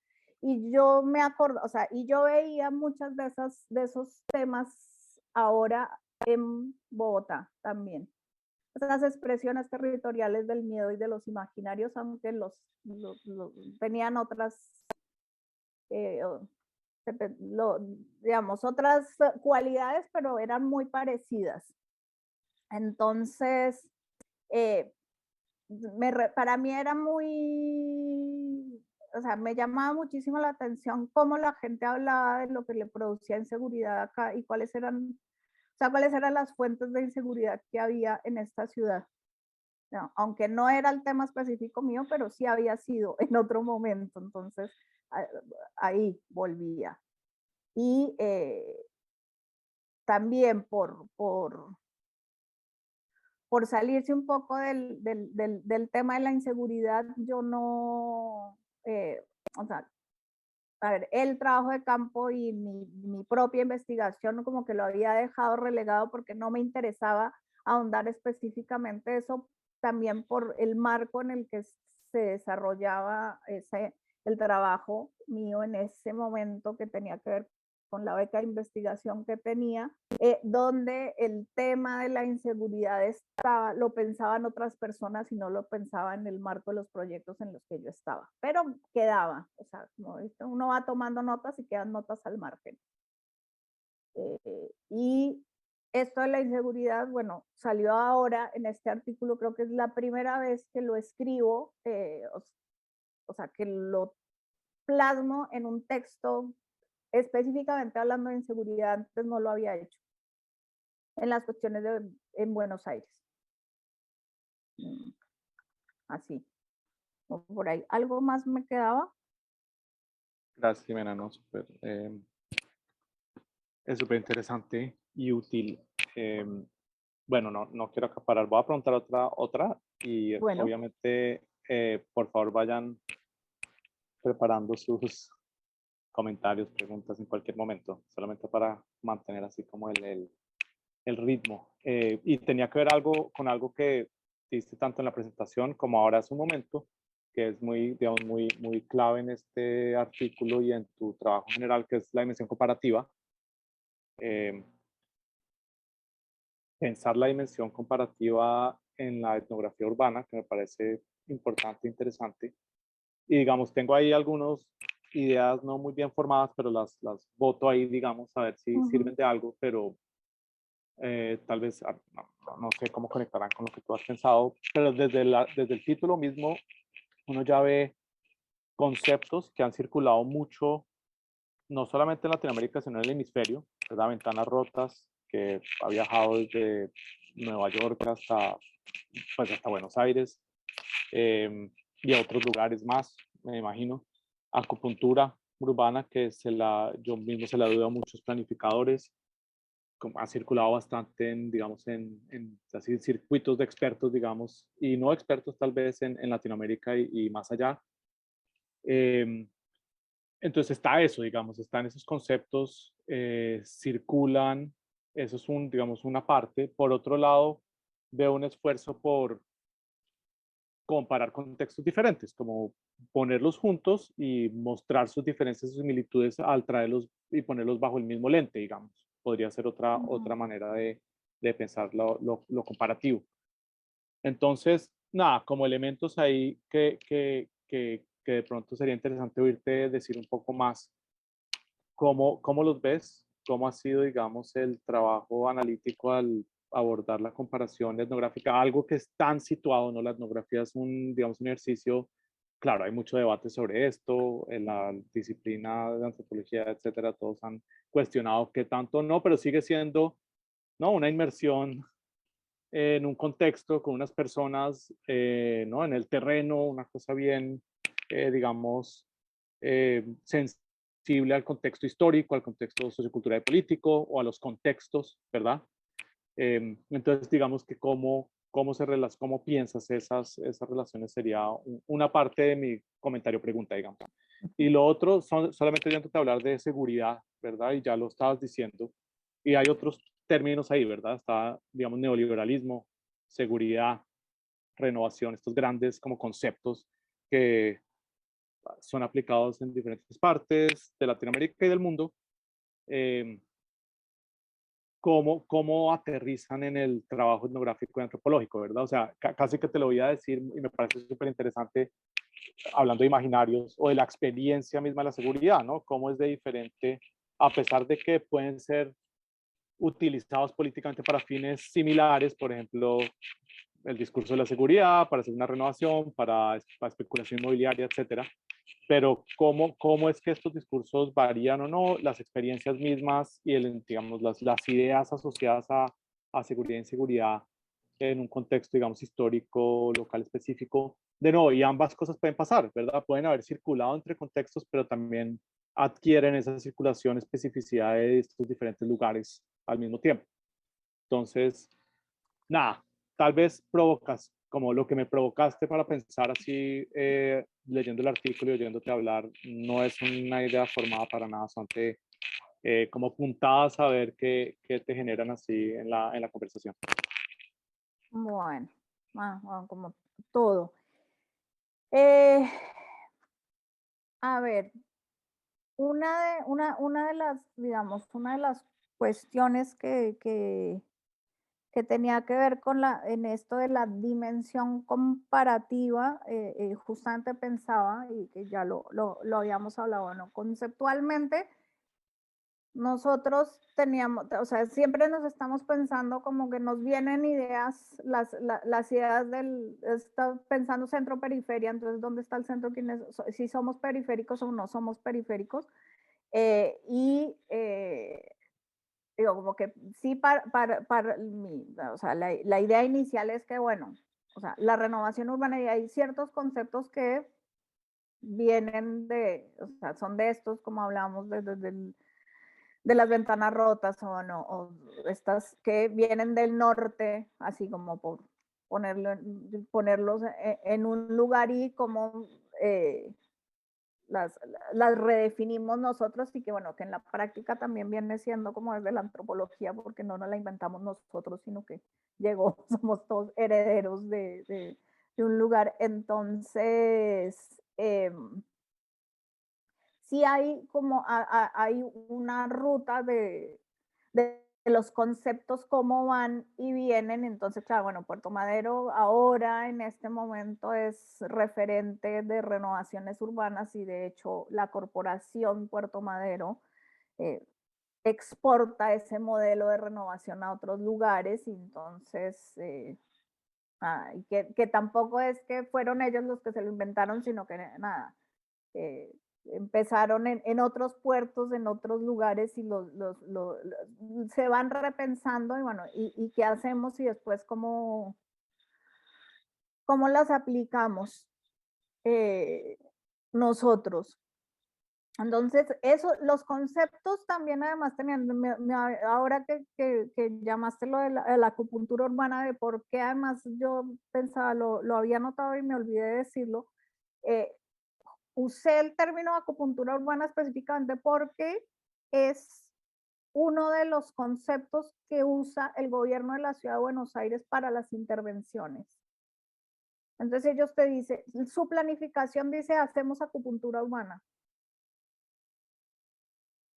Y yo me acuerdo, o sea, y yo veía muchas de esos temas ahora en Bogotá también. Esas expresiones territoriales del miedo y de los imaginarios, aunque tenían otras, digamos, otras cualidades, pero eran muy parecidas. Entonces, para mí era muy, o sea, me llamaba muchísimo la atención cómo la gente hablaba de lo que le producía inseguridad acá, y cuáles eran las fuentes de inseguridad que había en esta ciudad. No, aunque no era el tema específico mío, pero sí había sido en otro momento, entonces ahí volvía. Y también por salirse un poco del tema de la inseguridad, yo no, o sea, a ver, el trabajo de campo y mi propia investigación como que lo había dejado relegado porque no me interesaba ahondar específicamente eso, también por el marco en el que se desarrollaba el trabajo mío en ese momento, que tenía que ver con la beca de investigación que tenía, donde el tema de la inseguridad lo pensaban otras personas y no lo pensaba en el marco de los proyectos en los que yo estaba, pero quedaba, o sea, uno va tomando notas y quedan notas al margen. Y esto de la inseguridad, bueno, salió ahora en este artículo, creo que es la primera vez que lo escribo, o sea, que lo plasmo en un texto específicamente hablando de inseguridad, antes no lo había hecho, en las cuestiones en Buenos Aires. Así, por ahí. ¿Algo más me quedaba? Gracias, Jimena, no, es súper interesante y útil. Bueno, no quiero acaparar, voy a preguntar otra y Bueno. obviamente, por favor, vayan preparando sus comentarios, preguntas en cualquier momento, solamente para mantener así como el ritmo. Y tenía que ver con algo que hiciste tanto en la presentación como ahora hace un momento, que es muy, digamos, muy clave en este artículo y en tu trabajo en general, que es la dimensión comparativa. Pensar la dimensión comparativa en la etnografía urbana, que me parece importante e interesante. Y digamos, tengo ahí algunas ideas no muy bien formadas, pero las voto ahí, digamos, a ver si sirven de algo, pero tal vez no sé cómo conectarán con lo que tú has pensado, pero desde el título mismo uno ya ve conceptos que han circulado mucho, no solamente en Latinoamérica, sino en el hemisferio, ¿verdad? Ventanas rotas, que ha viajado desde Nueva York hasta Buenos Aires y a otros lugares más, me imagino. Acupuntura urbana, que yo mismo se la doy a muchos planificadores, ha circulado bastante digamos, en así, circuitos de expertos, digamos, y no expertos tal vez en Latinoamérica y más allá. Entonces está eso, digamos, están esos conceptos, circulan, eso es digamos, una parte. Por otro lado, veo un esfuerzo por comparar contextos diferentes, como ponerlos juntos y mostrar sus diferencias y similitudes al traerlos y ponerlos bajo el mismo lente, digamos. Podría ser otra manera de pensar lo comparativo. Entonces, nada, como elementos ahí que de pronto sería interesante oírte decir un poco más cómo los ves, cómo ha sido, digamos, el trabajo analítico al abordar la comparación etnográfica, algo que es tan situado, ¿no? La etnografía es digamos, un ejercicio, claro, hay mucho debate sobre esto, en la disciplina de antropología, etcétera, todos han cuestionado qué tanto no, pero sigue siendo, ¿no? Una inmersión en un contexto con unas personas, ¿no? En el terreno, una cosa bien, digamos, sensible al contexto histórico, al contexto sociocultural y político o a los contextos, ¿verdad? Entonces, digamos que cómo piensas esas relaciones sería una parte de mi comentario pregunta, digamos. Y lo otro, solamente yéndote a hablar de seguridad, ¿verdad? Y ya lo estabas diciendo. Y hay otros términos ahí, ¿verdad? Está, digamos, neoliberalismo, seguridad, renovación, estos grandes como conceptos que son aplicados en diferentes partes de Latinoamérica y del mundo. Cómo aterrizan en el trabajo etnográfico y antropológico, ¿verdad? O sea, casi que te lo voy a decir y me parece súper interesante hablando de imaginarios o de la experiencia misma de la seguridad, ¿no? Cómo es de diferente, a pesar de que pueden ser utilizados políticamente para fines similares, por ejemplo, el discurso de la seguridad, para hacer una renovación, para especulación inmobiliaria, etcétera. Pero cómo es que estos discursos varían o no, las experiencias mismas y digamos, las ideas asociadas a seguridad e inseguridad en un contexto, digamos, histórico, local específico. De nuevo, y ambas cosas pueden pasar, ¿verdad? Pueden haber circulado entre contextos, pero también adquieren esa circulación especificidad de estos diferentes lugares al mismo tiempo. Entonces, nada, tal vez provocas, como lo que me provocaste para pensar así, leyendo el artículo y oyéndote hablar, no es una idea formada para nada, son como puntadas a ver qué te generan así en la conversación. Bueno, como todo. A ver, una de las, digamos, una de las cuestiones que tenía que ver con en esto de la dimensión comparativa, justamente pensaba, y que ya lo habíamos hablado, ¿no? Conceptualmente, nosotros teníamos, o sea, siempre nos estamos pensando como que nos vienen ideas, las ideas está pensando centro-periferia, entonces, ¿dónde está el centro? Si somos periféricos o no somos periféricos. Digo, como que sí, o sea, la idea inicial es que, bueno, o sea, la renovación urbana, y hay ciertos conceptos que vienen o sea, son de estos, como hablábamos de las ventanas rotas, o estas que vienen del norte, así como por ponerlos en un lugar, y como las redefinimos nosotros, y que bueno, que en la práctica también viene siendo como desde la antropología, porque no nos la inventamos nosotros, sino que llegó, somos todos herederos de un lugar. Entonces, sí hay como, hay una ruta de los conceptos, cómo van y vienen. Entonces, claro, bueno, Puerto Madero ahora en este momento es referente de renovaciones urbanas, y de hecho la corporación Puerto Madero exporta ese modelo de renovación a otros lugares. Y entonces, y que tampoco es que fueron ellos los que se lo inventaron, sino que nada, empezaron en otros puertos, en otros lugares, y se van repensando, y bueno, y qué hacemos, y después cómo las aplicamos nosotros. Entonces, eso, los conceptos también además tenían, ahora que llamaste lo de la acupuntura urbana, de por qué además yo pensaba, lo había notado y me olvidé de decirlo. Usé el término acupuntura urbana específicamente porque es uno de los conceptos que usa el gobierno de la ciudad de Buenos Aires para las intervenciones. Entonces ellos te dicen, su planificación dice, hacemos acupuntura urbana.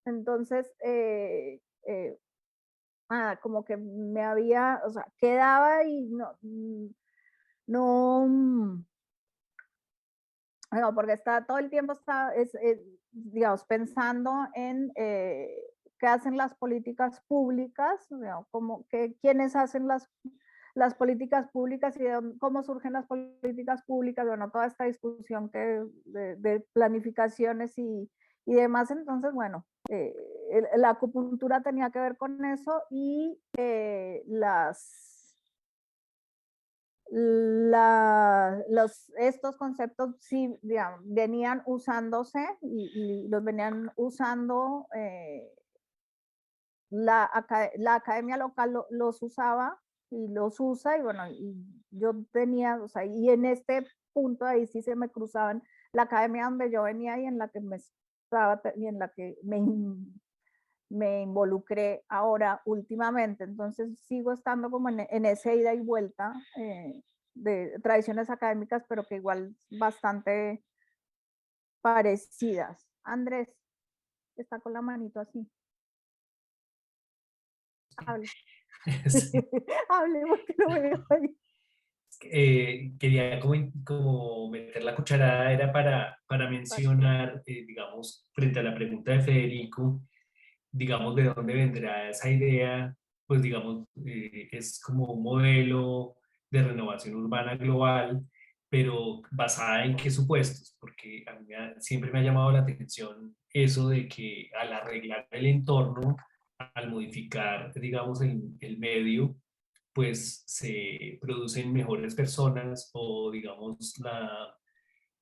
Entonces, como que me había, o sea, quedaba y no, porque está todo el tiempo, digamos, pensando en qué hacen las políticas públicas, digamos, quiénes hacen las políticas públicas, y cómo surgen las políticas públicas, bueno, toda esta discusión de planificaciones y demás. Entonces, bueno, la acupuntura tenía que ver con eso, y estos conceptos sí, digamos, venían usándose, y los venían usando, la academia local los usaba y los usa, y bueno, y yo tenía, o sea, y en este punto ahí sí se me cruzaban la academia donde yo venía y en la que me estaba, y en la que me involucré ahora últimamente. Entonces sigo estando como en ese ida y vuelta de tradiciones académicas, pero que igual bastante parecidas. Andrés está con la manito así. Hable. Sí. Hable, porque no me veo ahí. Quería como meter la cucharada, era para mencionar, digamos, frente a la pregunta de Federico, digamos, de dónde vendrá esa idea. Pues digamos, es como un modelo de renovación urbana global, pero basada en qué supuestos, porque a mí siempre me ha llamado la atención eso de que al arreglar el entorno, al modificar, digamos, el medio, pues se producen mejores personas, o digamos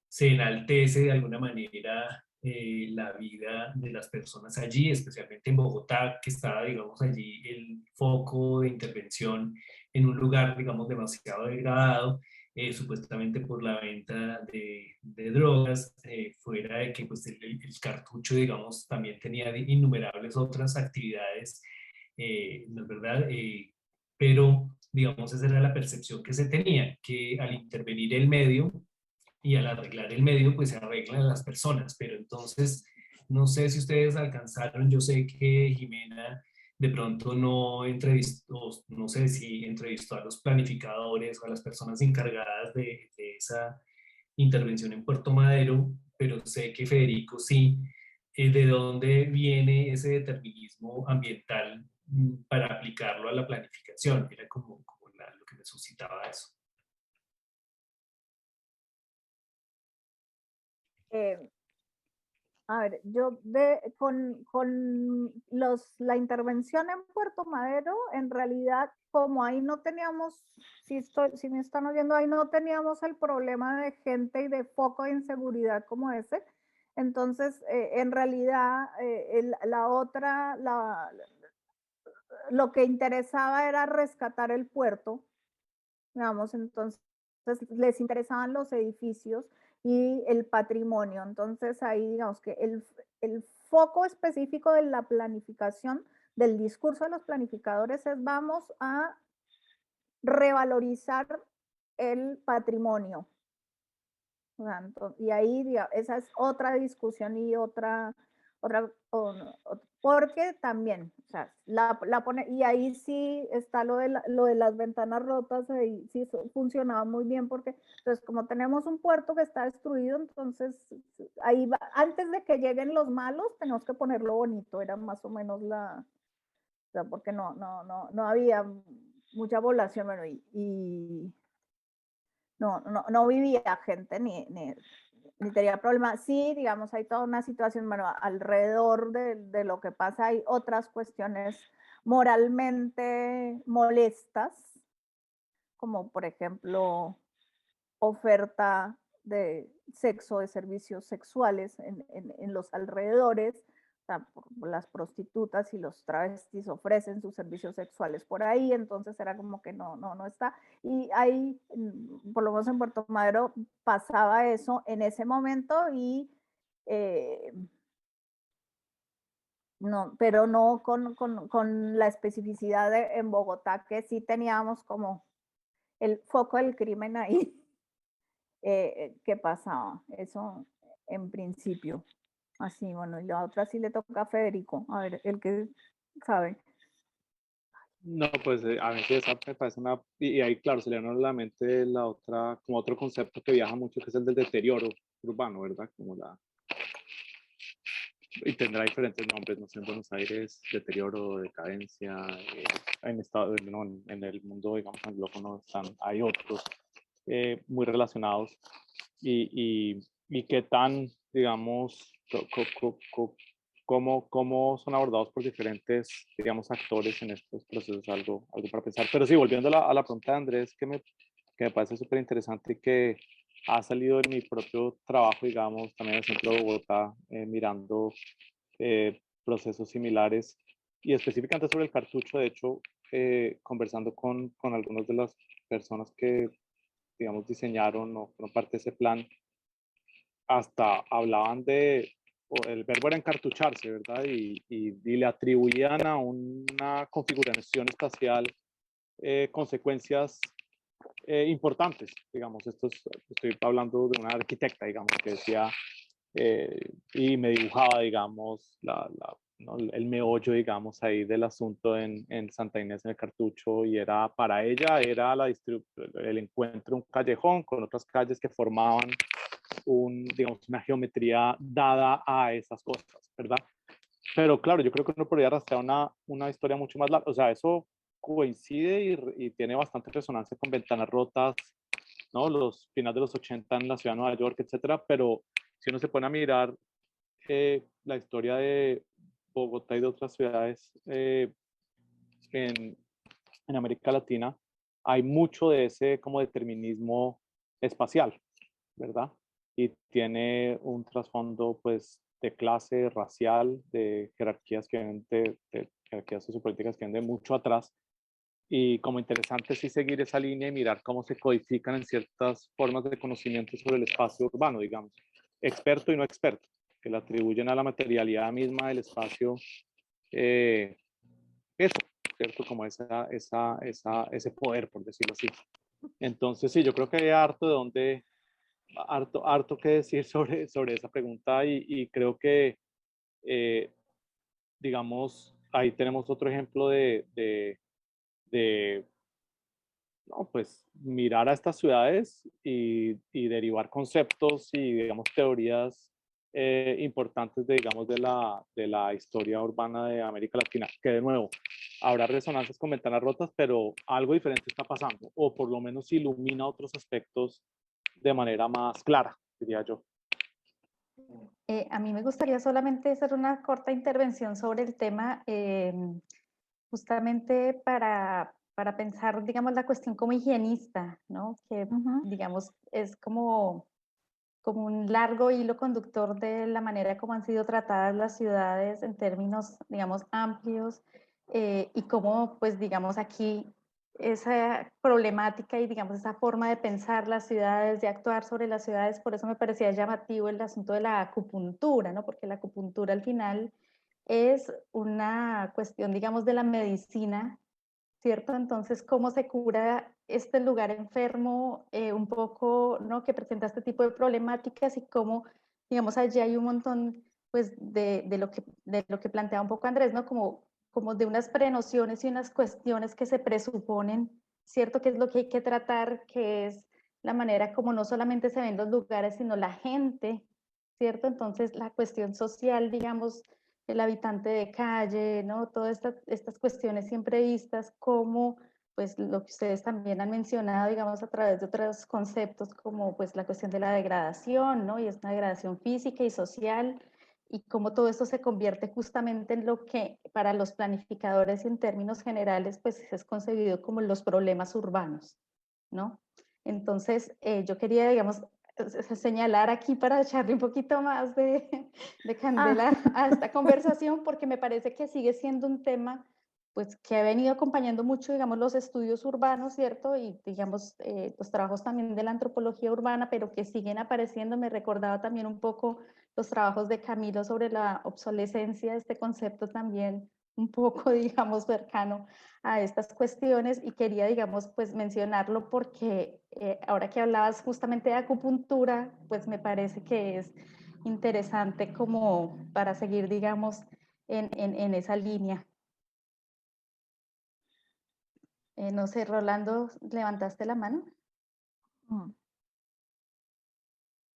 se enaltece de alguna manera la vida de las personas allí, especialmente en Bogotá, que está, digamos, allí el foco de intervención en un lugar, digamos, demasiado degradado, supuestamente por la venta de drogas, fuera de que pues, el cartucho, digamos, también tenía innumerables otras actividades, ¿no es verdad? Pero, digamos, esa era la percepción que se tenía, que al intervenir el medio, y al arreglar el medio, pues se arreglan las personas. Pero entonces, no sé si ustedes alcanzaron, yo sé que Jimena de pronto no entrevistó, no sé si entrevistó a los planificadores o a las personas encargadas de esa intervención en Puerto Madero, pero sé que Federico sí. ¿de dónde viene ese determinismo ambiental para aplicarlo a la planificación? Era como lo que me suscitaba eso. A ver, con la intervención en Puerto Madero, en realidad, como ahí no teníamos, si me están oyendo, ahí no teníamos el problema de gente y de foco de inseguridad como ese. Entonces, en realidad, lo que interesaba era rescatar el puerto, digamos, entonces les interesaban los edificios y el patrimonio. Entonces ahí digamos que el foco específico de la planificación, del discurso de los planificadores es vamos a revalorizar el patrimonio. Y ahí digamos, esa es otra discusión y porque también, o sea, y ahí sí está lo de las ventanas rotas, ahí sí funcionaba muy bien porque, entonces, como tenemos un puerto que está destruido, entonces, ahí va, antes de que lleguen los malos, tenemos que ponerlo bonito, era más o menos o sea, porque no había mucha población, bueno, y no vivía gente ni tenía problemas. Sí, digamos, hay toda una situación, bueno, alrededor de lo que pasa hay otras cuestiones moralmente molestas, como por ejemplo oferta de sexo, de servicios sexuales en los alrededores. O sea, las prostitutas y los travestis ofrecen sus servicios sexuales por ahí, entonces era como que no está. Y ahí, por lo menos en Puerto Madero, pasaba eso en ese momento y no, pero no con la especificidad en Bogotá, que sí teníamos como el foco del crimen ahí. ¿Qué pasaba? Eso en principio. Así, bueno, y la otra sí le toca a Federico, a ver, el que sabe. No, pues a mí sí esa me parece una, y ahí claro, se le viene a la mente la otra, como otro concepto que viaja mucho, que es el del deterioro urbano, ¿verdad? Como y tendrá diferentes nombres, no sé, en Buenos Aires, deterioro, decadencia, no, en el mundo, digamos, anglófono hay otros muy relacionados y qué tan, digamos, cómo son abordados por diferentes, digamos, actores en estos procesos, algo para pensar. Pero sí, volviendo a la pregunta de Andrés, que me parece súper interesante y que ha salido en mi propio trabajo, digamos, también en el centro de Bogotá, mirando procesos similares y específicamente sobre el cartucho, de hecho, conversando con algunas de las personas que, digamos, diseñaron o fueron parte de ese plan, hasta hablaban el verbo era encartucharse, ¿verdad? Y le atribuían a una configuración espacial consecuencias importantes, digamos. Estoy hablando de una arquitecta, digamos, que decía, y me dibujaba, digamos, ¿no? El meollo, digamos, ahí del asunto en Santa Inés, en el Cartucho, y era para ella, era el encuentro de un callejón con otras calles que formaban digamos, una geometría dada a esas cosas, ¿verdad? Pero claro, yo creo que uno podría rastrear una historia mucho más larga, o sea, eso coincide y tiene bastante resonancia con Ventanas Rotas, ¿no? Los finales de los 80 en la ciudad de Nueva York, etcétera, pero si uno se pone a mirar la historia de Bogotá y de otras ciudades en, en América Latina, hay mucho de ese como determinismo espacial, ¿verdad? Y tiene un trasfondo pues de clase, racial, de jerarquías que vienen de jerarquías sociopolíticas que vienen de mucho atrás. Y como interesante sí seguir esa línea y mirar cómo se codifican en ciertas formas de conocimiento sobre el espacio urbano, digamos, experto y no experto, que le atribuyen a la materialidad misma del espacio eso, ¿cierto? Como ese poder, por decirlo así. Entonces, sí, yo creo que hay harto que decir sobre esa pregunta y creo que, digamos, ahí tenemos otro ejemplo de no, pues mirar a estas ciudades y derivar conceptos y, digamos, teorías importantes de, digamos, de la historia urbana de América Latina, que de nuevo, habrá resonancias con ventanas rotas, pero algo diferente está pasando, o por lo menos ilumina otros aspectos de manera más clara, diría yo. A mí me gustaría solamente hacer una corta intervención sobre el tema, justamente para pensar, digamos, la cuestión como higienista, ¿no? Que, digamos, es como un largo hilo conductor de la manera como han sido tratadas las ciudades en términos, digamos, amplios, y cómo, pues, digamos, aquí esa problemática y, digamos, esa forma de pensar las ciudades, de actuar sobre las ciudades, por eso me parecía llamativo el asunto de la acupuntura, ¿no? Porque la acupuntura al final es una cuestión, digamos, de la medicina, ¿cierto? Entonces, ¿cómo se cura este lugar enfermo un poco, ¿no? Que presenta este tipo de problemáticas y cómo, digamos, allí hay un montón, pues, de lo que plantea un poco Andrés, ¿no? Como de unas prenociones y unas cuestiones que se presuponen, ¿cierto? Que es lo que hay que tratar, que es la manera como no solamente se ven los lugares, sino la gente, ¿cierto? Entonces, la cuestión social, digamos, el habitante de calle, ¿no? Todas estas cuestiones siempre vistas como, pues, lo que ustedes también han mencionado, digamos, a través de otros conceptos como, pues, la cuestión de la degradación, ¿no? Y es una degradación física y social, y cómo todo esto se convierte justamente en lo que para los planificadores en términos generales, pues, es concebido como los problemas urbanos, ¿no? Entonces, yo quería, digamos, señalar aquí para echarle un poquito más de candela a esta conversación, porque me parece que sigue siendo un tema pues que ha venido acompañando mucho, digamos, los estudios urbanos, ¿cierto? Y, digamos, los trabajos también de la antropología urbana, pero que siguen apareciendo. Me recordaba también un poco los trabajos de Camilo sobre la obsolescencia, este concepto también un poco, digamos, cercano a estas cuestiones, y quería, digamos, pues mencionarlo porque ahora que hablabas justamente de acupuntura, pues me parece que es interesante como para seguir, digamos, en esa línea. No sé, Rolando, ¿levantaste la mano?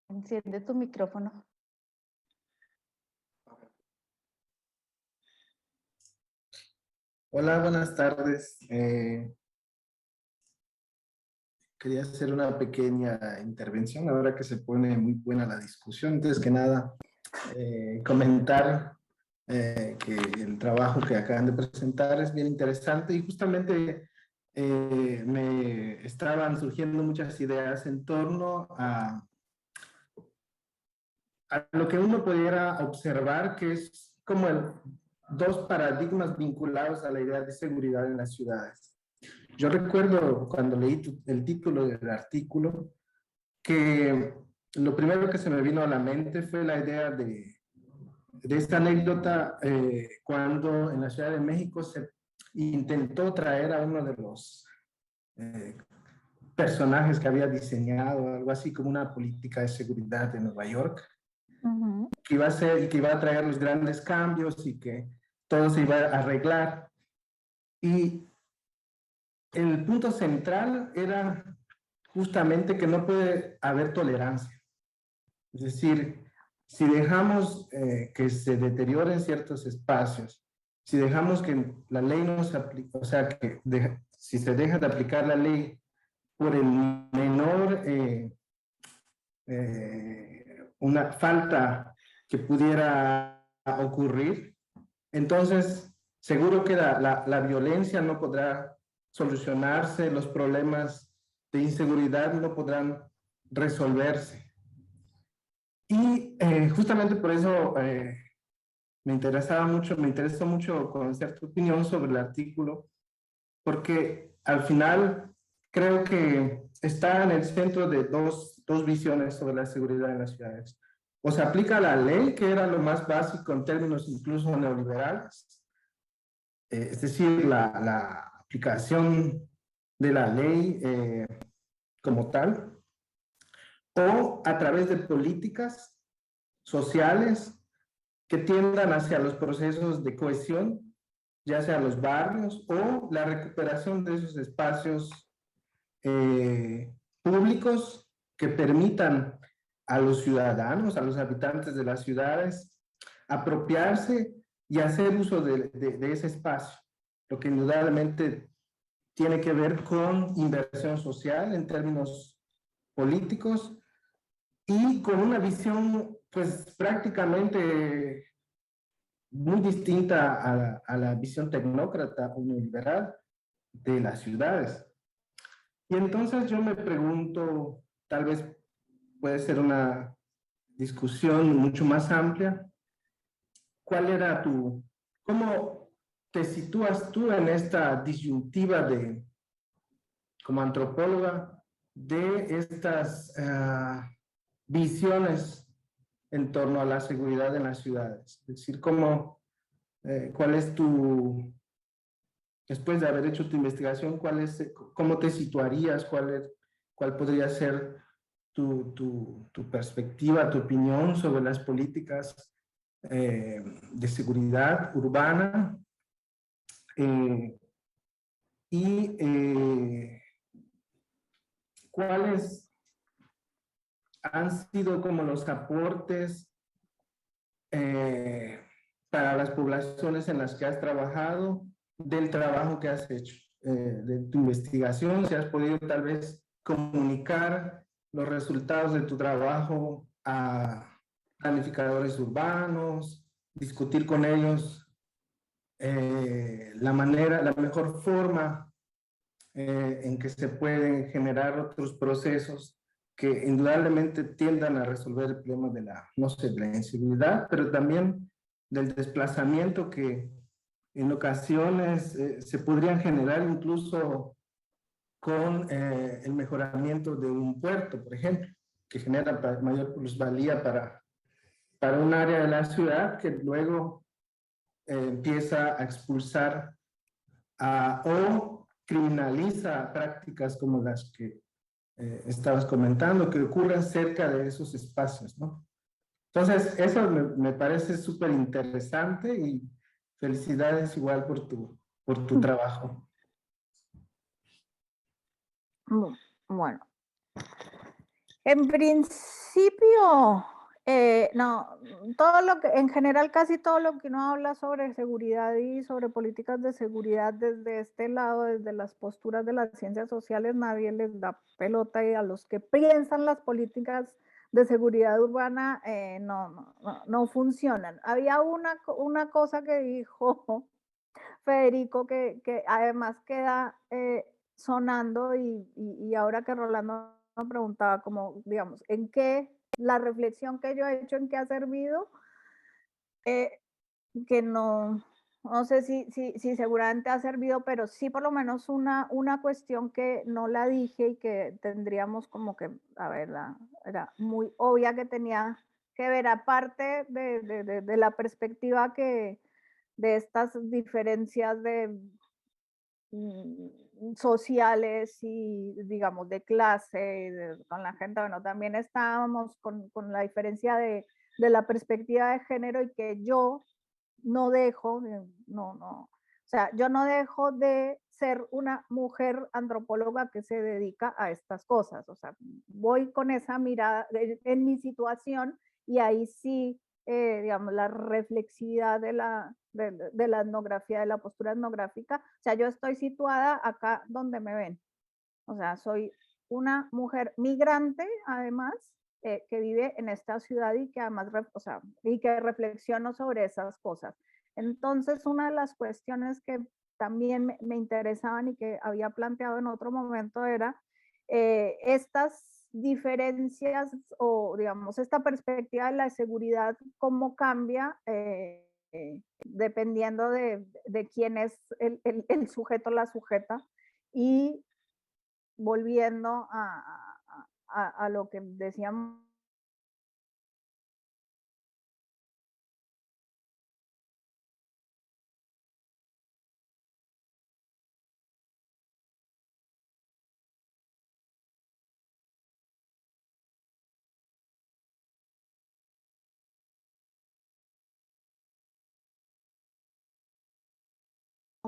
Enciende tu micrófono. Hola, buenas tardes. Quería hacer una pequeña intervención ahora que se pone muy buena la discusión. Antes que nada, comentar que el trabajo que acaban de presentar es bien interesante y justamente me estaban surgiendo muchas ideas en torno a lo que uno pudiera observar, que es como dos paradigmas vinculados a la idea de seguridad en las ciudades. Yo recuerdo cuando leí el título del artículo que lo primero que se me vino a la mente fue la idea de esta anécdota cuando en la Ciudad de México se intentó traer a uno de los personajes que había diseñado algo así como una política de seguridad de Nueva York, que iba a ser y que iba a traer los grandes cambios y que todo se iba a arreglar. Y el punto central era justamente que no puede haber tolerancia. Es decir, si dejamos que se deterioren ciertos espacios, si dejamos que la ley no se aplique, o sea, que si se deja de aplicar la ley por el menor, una falta que pudiera ocurrir, entonces seguro que la violencia no podrá solucionarse, los problemas de inseguridad no podrán resolverse. Y justamente por eso me interesó mucho conocer tu opinión sobre el artículo, porque al final creo que está en el centro de dos visiones sobre la seguridad en las ciudades. O se aplica la ley, que era lo más básico en términos incluso neoliberales, es decir, la aplicación de la ley como tal, o a través de políticas sociales que tiendan hacia los procesos de cohesión, ya sea los barrios o la recuperación de esos espacios públicos que permitan a los ciudadanos, a los habitantes de las ciudades, apropiarse y hacer uso de ese espacio, lo que indudablemente tiene que ver con inversión social en términos políticos y con una visión pues prácticamente muy distinta a la visión tecnócrata o neoliberal de las ciudades. Y entonces yo me pregunto, tal vez puede ser una discusión mucho más amplia, ¿cuál era cómo te sitúas tú en esta disyuntiva como antropóloga, de estas visiones en torno a la seguridad en las ciudades? Es decir, ¿cuál es después de haber hecho tu investigación, cómo te situarías, cuál podría ser tu perspectiva, tu opinión sobre las políticas de seguridad urbana y cuáles han sido como los aportes para las poblaciones en las que has trabajado, del trabajo que has hecho, de tu investigación, si has podido tal vez comunicar los resultados de tu trabajo a planificadores urbanos, discutir con ellos la mejor forma en que se pueden generar otros procesos que indudablemente tiendan a resolver el problema de no sé, de la inseguridad, pero también del desplazamiento que en ocasiones se podrían generar incluso con el mejoramiento de un puerto, por ejemplo, que genera mayor plusvalía para un área de la ciudad que luego empieza a expulsar o criminaliza prácticas como las que estabas comentando, que ocurren cerca de esos espacios, ¿no? Entonces, eso me parece súper interesante y felicidades igual por tu trabajo. Bueno, en principio, no, todo lo que, en general, casi todo lo que uno habla sobre seguridad y sobre políticas de seguridad desde este lado, desde las posturas de las ciencias sociales, nadie les da pelota, y a los que piensan las políticas de seguridad urbana no funcionan. Había una cosa que dijo Federico que además queda sonando y ahora que Rolando me preguntaba como, digamos, en qué la reflexión que yo he hecho, en qué ha servido, que no sé si seguramente ha servido, pero sí por lo menos una cuestión que no la dije y que tendríamos como que, a ver, era muy obvia que tenía que ver, aparte de la perspectiva de estas diferencias sociales y, digamos, de clase, con la gente, bueno, también estábamos con la diferencia de la perspectiva de género, y que yo no dejo, o sea, yo no dejo de ser una mujer antropóloga que se dedica a estas cosas, o sea, voy con esa mirada en mi situación, y ahí sí, digamos, la reflexividad de la etnografía, de la postura etnográfica, o sea, yo estoy situada acá donde me ven, o sea, soy una mujer migrante, además, que vive en esta ciudad y que además, o sea, y que reflexiono sobre esas cosas. Entonces, una de las cuestiones que también me interesaban y que había planteado en otro momento era estas diferencias, o digamos, esta perspectiva de la seguridad, cómo cambia dependiendo de quién es el sujeto, la sujeta, y volviendo a lo que decíamos.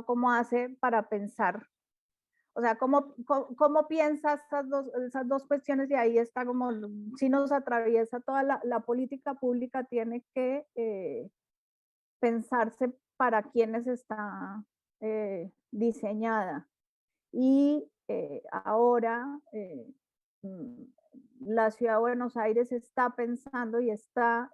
¿Cómo hace para pensar O sea, ¿cómo piensas esas dos cuestiones? Y ahí está como, si nos atraviesa toda la política pública, tiene que pensarse para quienes está diseñada. Y ahora la Ciudad de Buenos Aires está pensando y está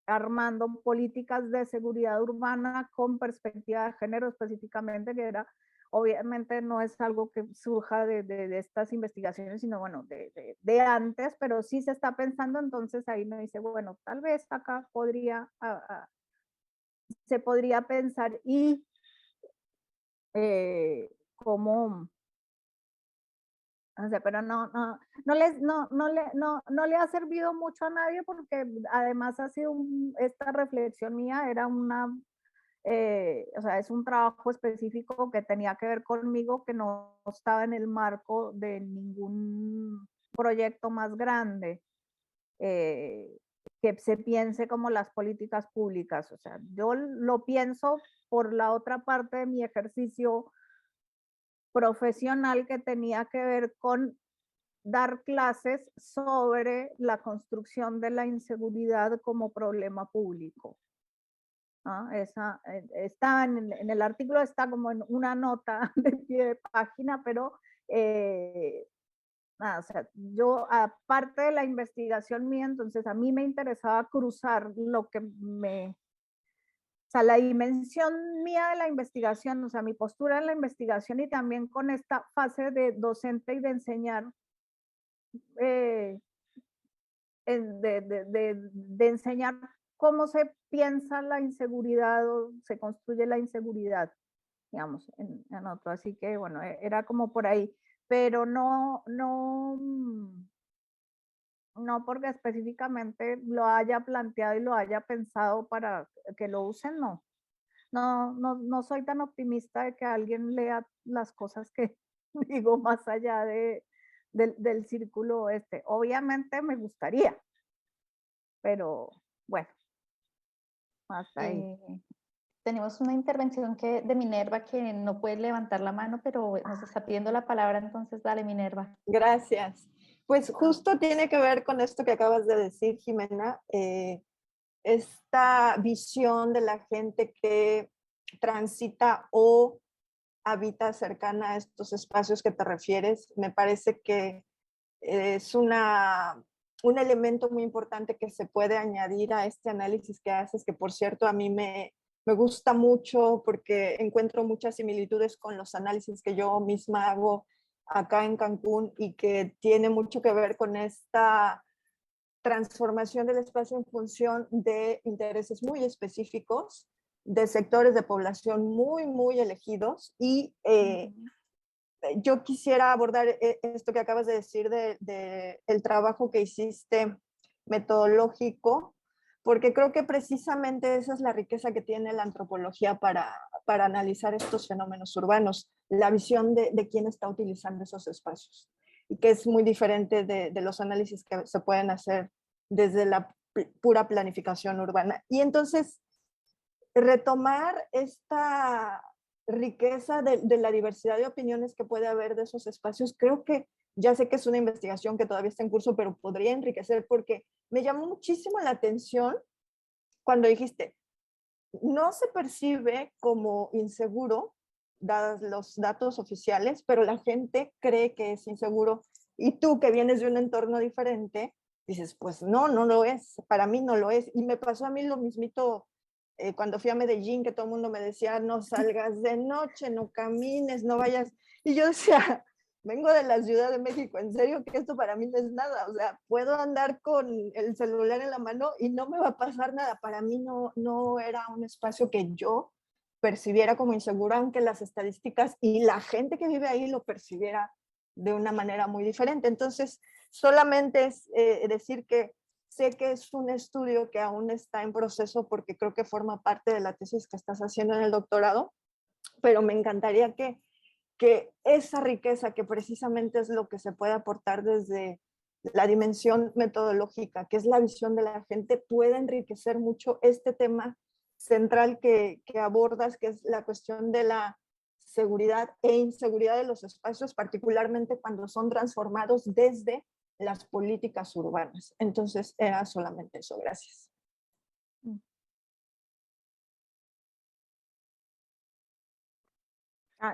armando políticas de seguridad urbana con perspectiva de género específicamente, que era, obviamente no es algo que surja de estas investigaciones, sino bueno, de antes, pero sí se está pensando, entonces ahí me dice, bueno, tal vez acá se podría pensar y como, o sea, pero no le ha servido mucho a nadie porque además ha sido esta reflexión mía era o sea, es un trabajo específico que tenía que ver conmigo, que no estaba en el marco de ningún proyecto más grande, que se piense como las políticas públicas. O sea, yo lo pienso por la otra parte de mi ejercicio profesional que tenía que ver con dar clases sobre la construcción de la inseguridad como problema público. Está en el artículo, está como en una nota de pie de página, pero o sea, yo aparte de la investigación mía, entonces a mí me interesaba cruzar lo que o sea, la dimensión mía de la investigación, o sea, mi postura en la investigación y también con esta fase de docente y de enseñar, de enseñar cómo se piensa la inseguridad o se construye la inseguridad, digamos, en otro. Así que, bueno, era como por ahí, pero no porque específicamente lo haya planteado y lo haya pensado para que lo usen, no. No soy tan optimista de que alguien lea las cosas que digo más allá del círculo este. Obviamente me gustaría, pero bueno, hasta ahí. Tenemos una intervención de Minerva que no puede levantar la mano, pero nos está pidiendo la palabra, entonces dale, Minerva. Gracias. Pues justo tiene que ver con esto que acabas de decir, Jimena, esta visión de la gente que transita o habita cercana a estos espacios que te refieres. Me parece que es un elemento muy importante que se puede añadir a este análisis que haces, que por cierto a mí me gusta mucho porque encuentro muchas similitudes con los análisis que yo misma hago acá en Cancún y que tiene mucho que ver con esta transformación del espacio en función de intereses muy específicos, de sectores de población muy, muy elegidos. Y yo quisiera abordar esto que acabas de decir el trabajo que hiciste metodológico, porque creo que precisamente esa es la riqueza que tiene la antropología para analizar estos fenómenos urbanos, la visión de quién está utilizando esos espacios, y que es muy diferente de los análisis que se pueden hacer desde la pura planificación urbana. Y entonces, retomar esta riqueza de la diversidad de opiniones que puede haber de esos espacios, creo que ya sé que es una investigación que todavía está en curso, pero podría enriquecer porque me llamó muchísimo la atención cuando dijiste, no se percibe como inseguro, dados los datos oficiales, pero la gente cree que es inseguro. Y tú, que vienes de un entorno diferente, dices, pues no lo es, para mí no lo es. Y me pasó a mí lo mismito cuando fui a Medellín, que todo el mundo me decía, no salgas de noche, no camines, no vayas. Y yo decía, vengo de la Ciudad de México, en serio que esto para mí no es nada, o sea, puedo andar con el celular en la mano y no me va a pasar nada. Para mí no era un espacio que yo percibiera como inseguro, aunque las estadísticas y la gente que vive ahí lo percibiera de una manera muy diferente. Entonces, solamente es decir que sé que es un estudio que aún está en proceso porque creo que forma parte de la tesis que estás haciendo en el doctorado, pero me encantaría que esa riqueza, que precisamente es lo que se puede aportar desde la dimensión metodológica, que es la visión de la gente, puede enriquecer mucho este tema central que abordas, que es la cuestión de la seguridad e inseguridad de los espacios, particularmente cuando son transformados desde las políticas urbanas. Entonces, era solamente eso. Gracias.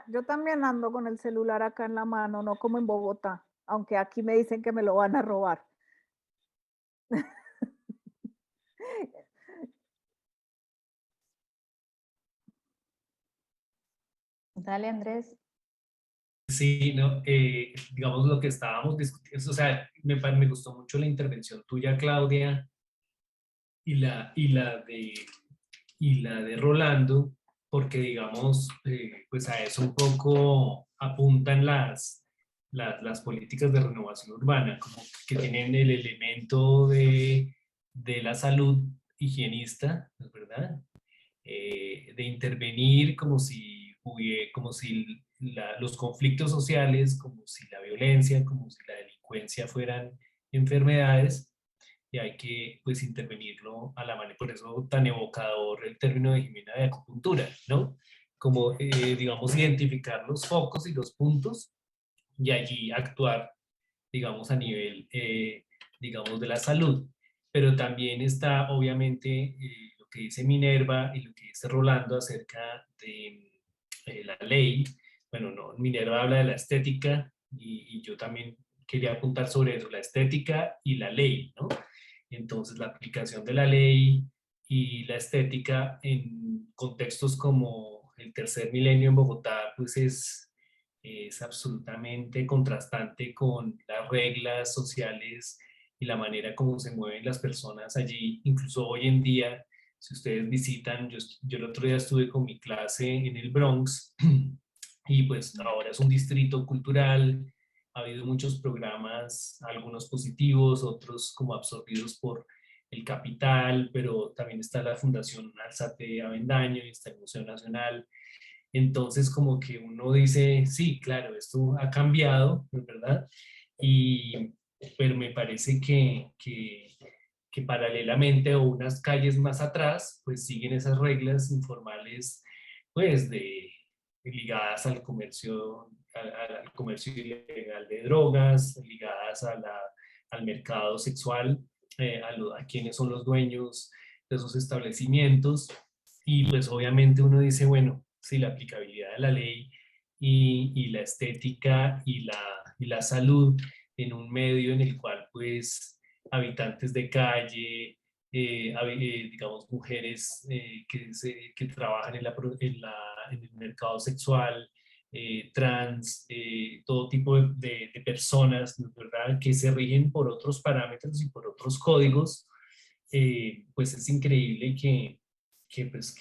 Yo también ando con el celular acá en la mano, no como en Bogotá, aunque aquí me dicen que me lo van a robar. Dale, Andrés. Sí, no, digamos lo que estábamos discutiendo, o sea, me gustó mucho la intervención tuya, Claudia, y y la de Rolando, porque digamos, pues a eso un poco apuntan las políticas de renovación urbana, como que tienen el elemento de la salud higienista, ¿no es verdad? De intervenir como si los conflictos sociales, como si la violencia, como si la delincuencia fueran enfermedades, y hay que pues intervenirlo a la manera, por eso tan evocador el término de Jimena de acupuntura, ¿no? Como, digamos, identificar los focos y los puntos y allí actuar, digamos, a nivel, digamos, de la salud. Pero también está, obviamente, lo que dice Minerva y lo que dice Rolando acerca de la ley. Bueno, no, Minerva habla de la estética y yo también quería apuntar sobre eso, la estética y la ley, ¿no? Entonces, la aplicación de la ley y la estética en contextos como el tercer milenio en Bogotá, pues es absolutamente contrastante con las reglas sociales y la manera como se mueven las personas allí. Incluso hoy en día, si ustedes visitan, yo el otro día estuve con mi clase en el Bronx y pues ahora es un distrito cultural. Ha habido muchos programas, algunos positivos, otros como absorbidos por el capital, pero también está la Fundación Alzate Avendaño y está el Museo Nacional. Entonces, como que uno dice, sí, claro, esto ha cambiado, ¿no es verdad? Y, pero me parece que paralelamente o unas calles más atrás, pues siguen esas reglas informales, pues ligadas al comercio, al comercio ilegal de drogas, ligadas al mercado sexual, a quienes son los dueños de esos establecimientos. Y pues obviamente uno dice, bueno, sí, la aplicabilidad de la ley y la estética y la salud en un medio en el cual pues habitantes de calle, digamos mujeres que trabajan en el mercado sexual, trans, todo tipo de personas, ¿no es verdad?, que se rigen por otros parámetros y por otros códigos, pues es increíble pues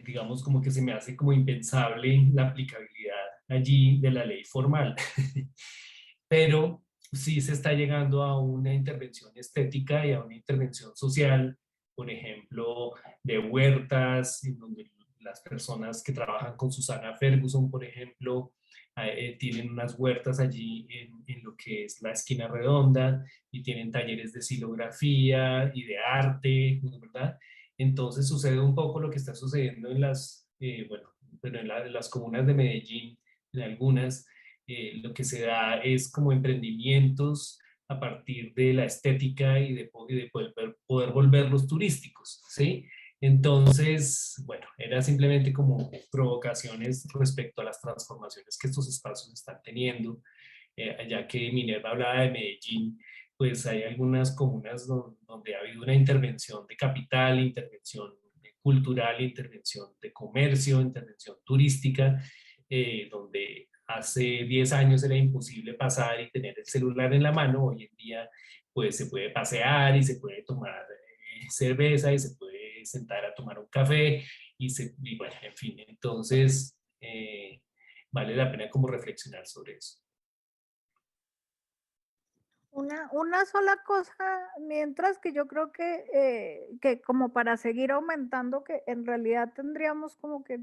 digamos como que se me hace como impensable la aplicabilidad allí de la ley formal. Pero sí se está llegando a una intervención estética y a una intervención social, por ejemplo, de huertas, en donde las personas que trabajan con Susana Ferguson, por ejemplo, tienen unas huertas allí en lo que es la esquina redonda y tienen talleres de silografía y de arte, ¿no es verdad? Entonces sucede un poco lo que está sucediendo en en las comunas de Medellín, en algunas, lo que se da es como emprendimientos a partir de la estética y de poder volverlos turísticos, ¿sí? Entonces, bueno, era simplemente como provocaciones respecto a las transformaciones que estos espacios están teniendo. Ya que Minerva hablaba de Medellín, pues hay algunas comunas donde ha habido una intervención de capital, intervención cultural, intervención de comercio, intervención turística, donde hace 10 años era imposible pasar y tener el celular en la mano. Hoy en día pues se puede pasear y se puede tomar cerveza y se puede sentar a tomar un café y bueno, en fin, entonces vale la pena como reflexionar sobre eso. Una sola cosa, mientras que yo creo que como para seguir aumentando, que en realidad tendríamos como que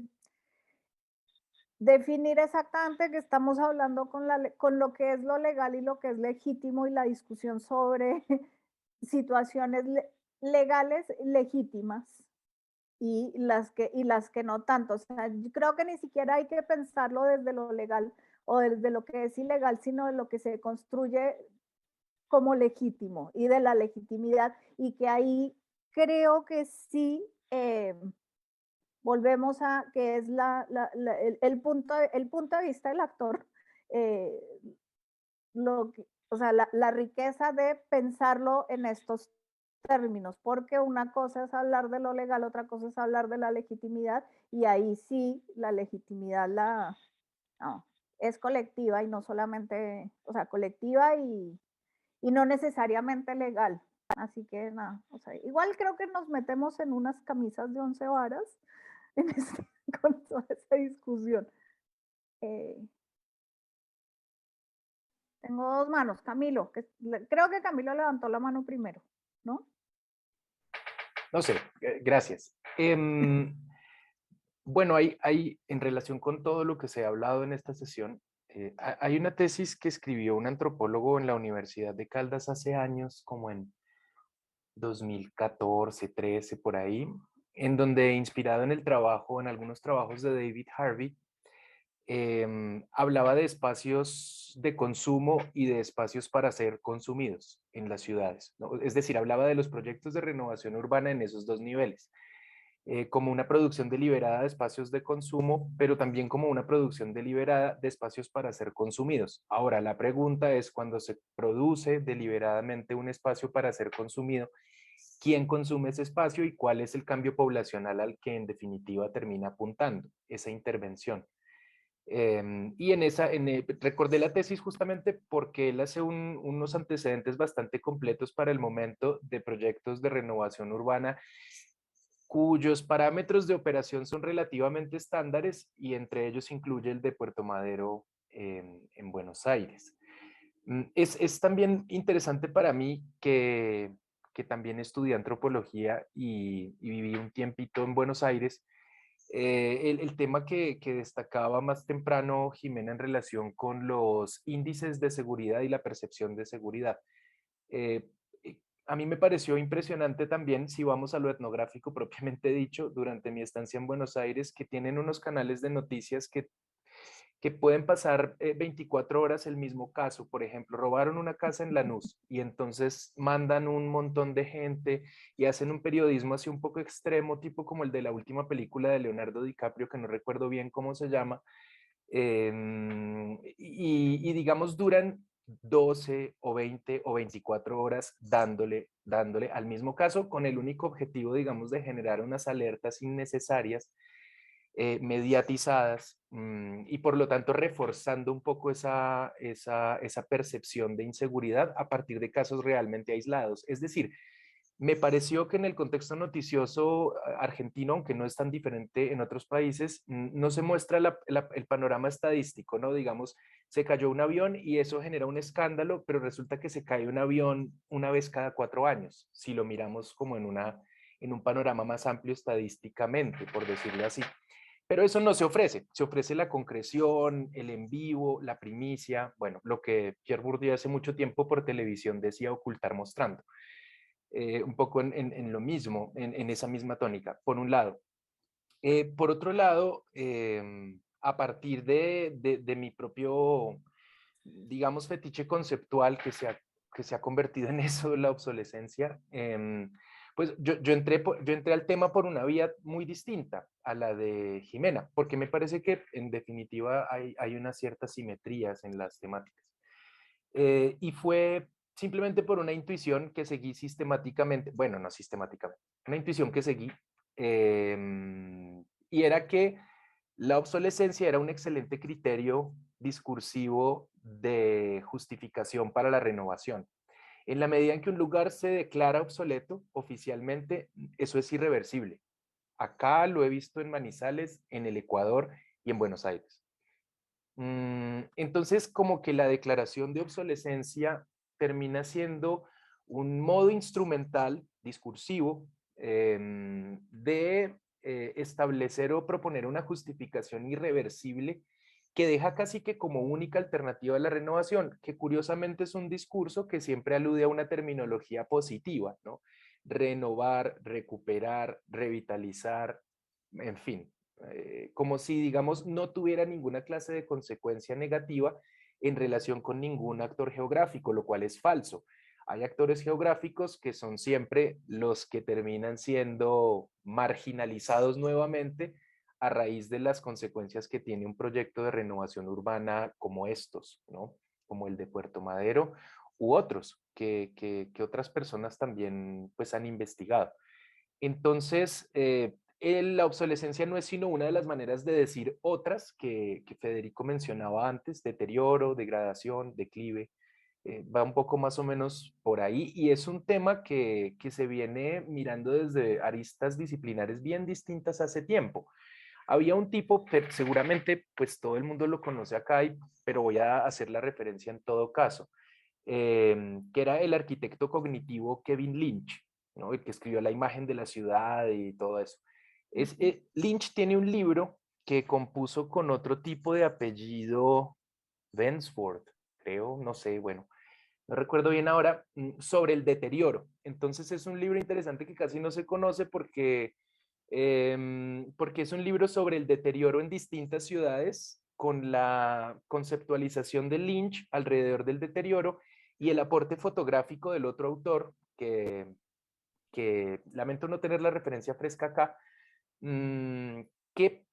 definir exactamente que estamos hablando con lo que es lo legal y lo que es legítimo y la discusión sobre situaciones legales legítimas. y las que no tanto. O sea, yo creo que ni siquiera hay que pensarlo desde lo legal o desde lo que es ilegal, sino de lo que se construye como legítimo y de la legitimidad, y que ahí creo que sí volvemos a que es el punto de vista del actor, eh, o sea, la riqueza de pensarlo en estos términos, porque una cosa es hablar de lo legal, otra cosa es hablar de la legitimidad, y ahí sí la legitimidad no, es colectiva y no solamente, o sea, colectiva y no necesariamente legal. Así que nada, o sea, igual creo que nos metemos en unas camisas de 11 varas en con toda esa discusión. Tengo dos manos, Camilo, creo que Camilo levantó la mano primero, ¿no? No sé, gracias. Bueno, en relación con todo lo que se ha hablado en esta sesión, hay una tesis que escribió un antropólogo en la Universidad de Caldas hace años, como en 2014, 13, por ahí, en donde, inspirado en el trabajo, en algunos trabajos de David Harvey, hablaba de espacios de consumo y de espacios para ser consumidos en las ciudades, ¿no? Es decir, hablaba de los proyectos de renovación urbana en esos dos niveles, como una producción deliberada de espacios de consumo, pero también como una producción deliberada de espacios para ser consumidos. Ahora, la pregunta es, cuando se produce deliberadamente un espacio para ser consumido, ¿quién consume ese espacio y cuál es el cambio poblacional al que en definitiva termina apuntando esa intervención? Y recordé la tesis justamente porque él hace unos antecedentes bastante completos para el momento de proyectos de renovación urbana cuyos parámetros de operación son relativamente estándares, y entre ellos incluye el de Puerto Madero en Buenos Aires. Es también interesante para mí que también estudié antropología y viví un tiempito en Buenos Aires, el tema que destacaba más temprano Jimena en relación con los índices de seguridad y la percepción de seguridad. Eh, a mí me pareció impresionante también, si vamos a lo etnográfico propiamente dicho, durante mi estancia en Buenos Aires, que tienen unos canales de noticias que pueden pasar 24 horas el mismo caso. Por ejemplo, robaron una casa en Lanús y entonces mandan un montón de gente y hacen un periodismo así un poco extremo, tipo como el de la última película de Leonardo DiCaprio, que no recuerdo bien cómo se llama, y digamos duran 12 o 20 o 24 horas dándole al mismo caso, con el único objetivo, digamos, de generar unas alertas innecesarias, mediatizadas, y por lo tanto reforzando un poco esa percepción de inseguridad a partir de casos realmente aislados. Es decir, me pareció que en el contexto noticioso argentino, aunque no es tan diferente en otros países, no se muestra el panorama estadístico, ¿no? Digamos, se cayó un avión y eso genera un escándalo, pero resulta que se cae un avión una vez cada 4 años, si lo miramos como en un panorama más amplio estadísticamente, por decirlo así. Pero eso no se ofrece la concreción, el en vivo, la primicia, bueno, lo que Pierre Bourdieu hace mucho tiempo por televisión decía ocultar mostrando. Un poco en lo mismo, en esa misma tónica, por un lado. Por otro lado, a partir de mi propio, digamos, fetiche conceptual que se ha convertido en eso, la obsolescencia, pues yo entré al tema por una vía muy distinta a la de Jimena, porque me parece que en definitiva hay unas ciertas simetrías en las temáticas. Y fue simplemente por una intuición que seguí sistemáticamente, bueno, no sistemáticamente, una intuición que seguí, y era que la obsolescencia era un excelente criterio discursivo de justificación para la renovación. En la medida en que un lugar se declara obsoleto oficialmente, eso es irreversible. Acá lo he visto en Manizales, en el Ecuador y en Buenos Aires. Entonces, como que la declaración de obsolescencia termina siendo un modo instrumental, discursivo, de establecer o proponer una justificación irreversible que deja casi que como única alternativa a la renovación, que curiosamente es un discurso que siempre alude a una terminología positiva, ¿no? renovar, recuperar, revitalizar, en fin, como si, digamos, no tuviera ninguna clase de consecuencia negativa en relación con ningún actor geográfico, lo cual es falso. Hay actores geográficos que son siempre los que terminan siendo marginalizados nuevamente a raíz de las consecuencias que tiene un proyecto de renovación urbana como estos, ¿no? Como el de Puerto Madero u otros que otras personas también pues han investigado. Entonces, la obsolescencia no es sino una de las maneras de decir otras que Federico mencionaba antes: deterioro, degradación, declive. Va un poco más o menos por ahí, y es un tema que se viene mirando desde aristas disciplinares bien distintas hace tiempo. Había un tipo que seguramente pues todo el mundo lo conoce acá, pero voy a hacer la referencia en todo caso, que era el arquitecto cognitivo Kevin Lynch, ¿no? El que escribió La imagen de la ciudad y todo eso. Lynch tiene un libro que compuso con otro tipo de apellido, Bensford, creo, no sé, bueno, no recuerdo bien ahora, sobre el deterioro. Entonces es un libro interesante que casi no se conoce porque es un libro sobre el deterioro en distintas ciudades, con la conceptualización de Lynch alrededor del deterioro y el aporte fotográfico del otro autor, que lamento no tener la referencia fresca acá, que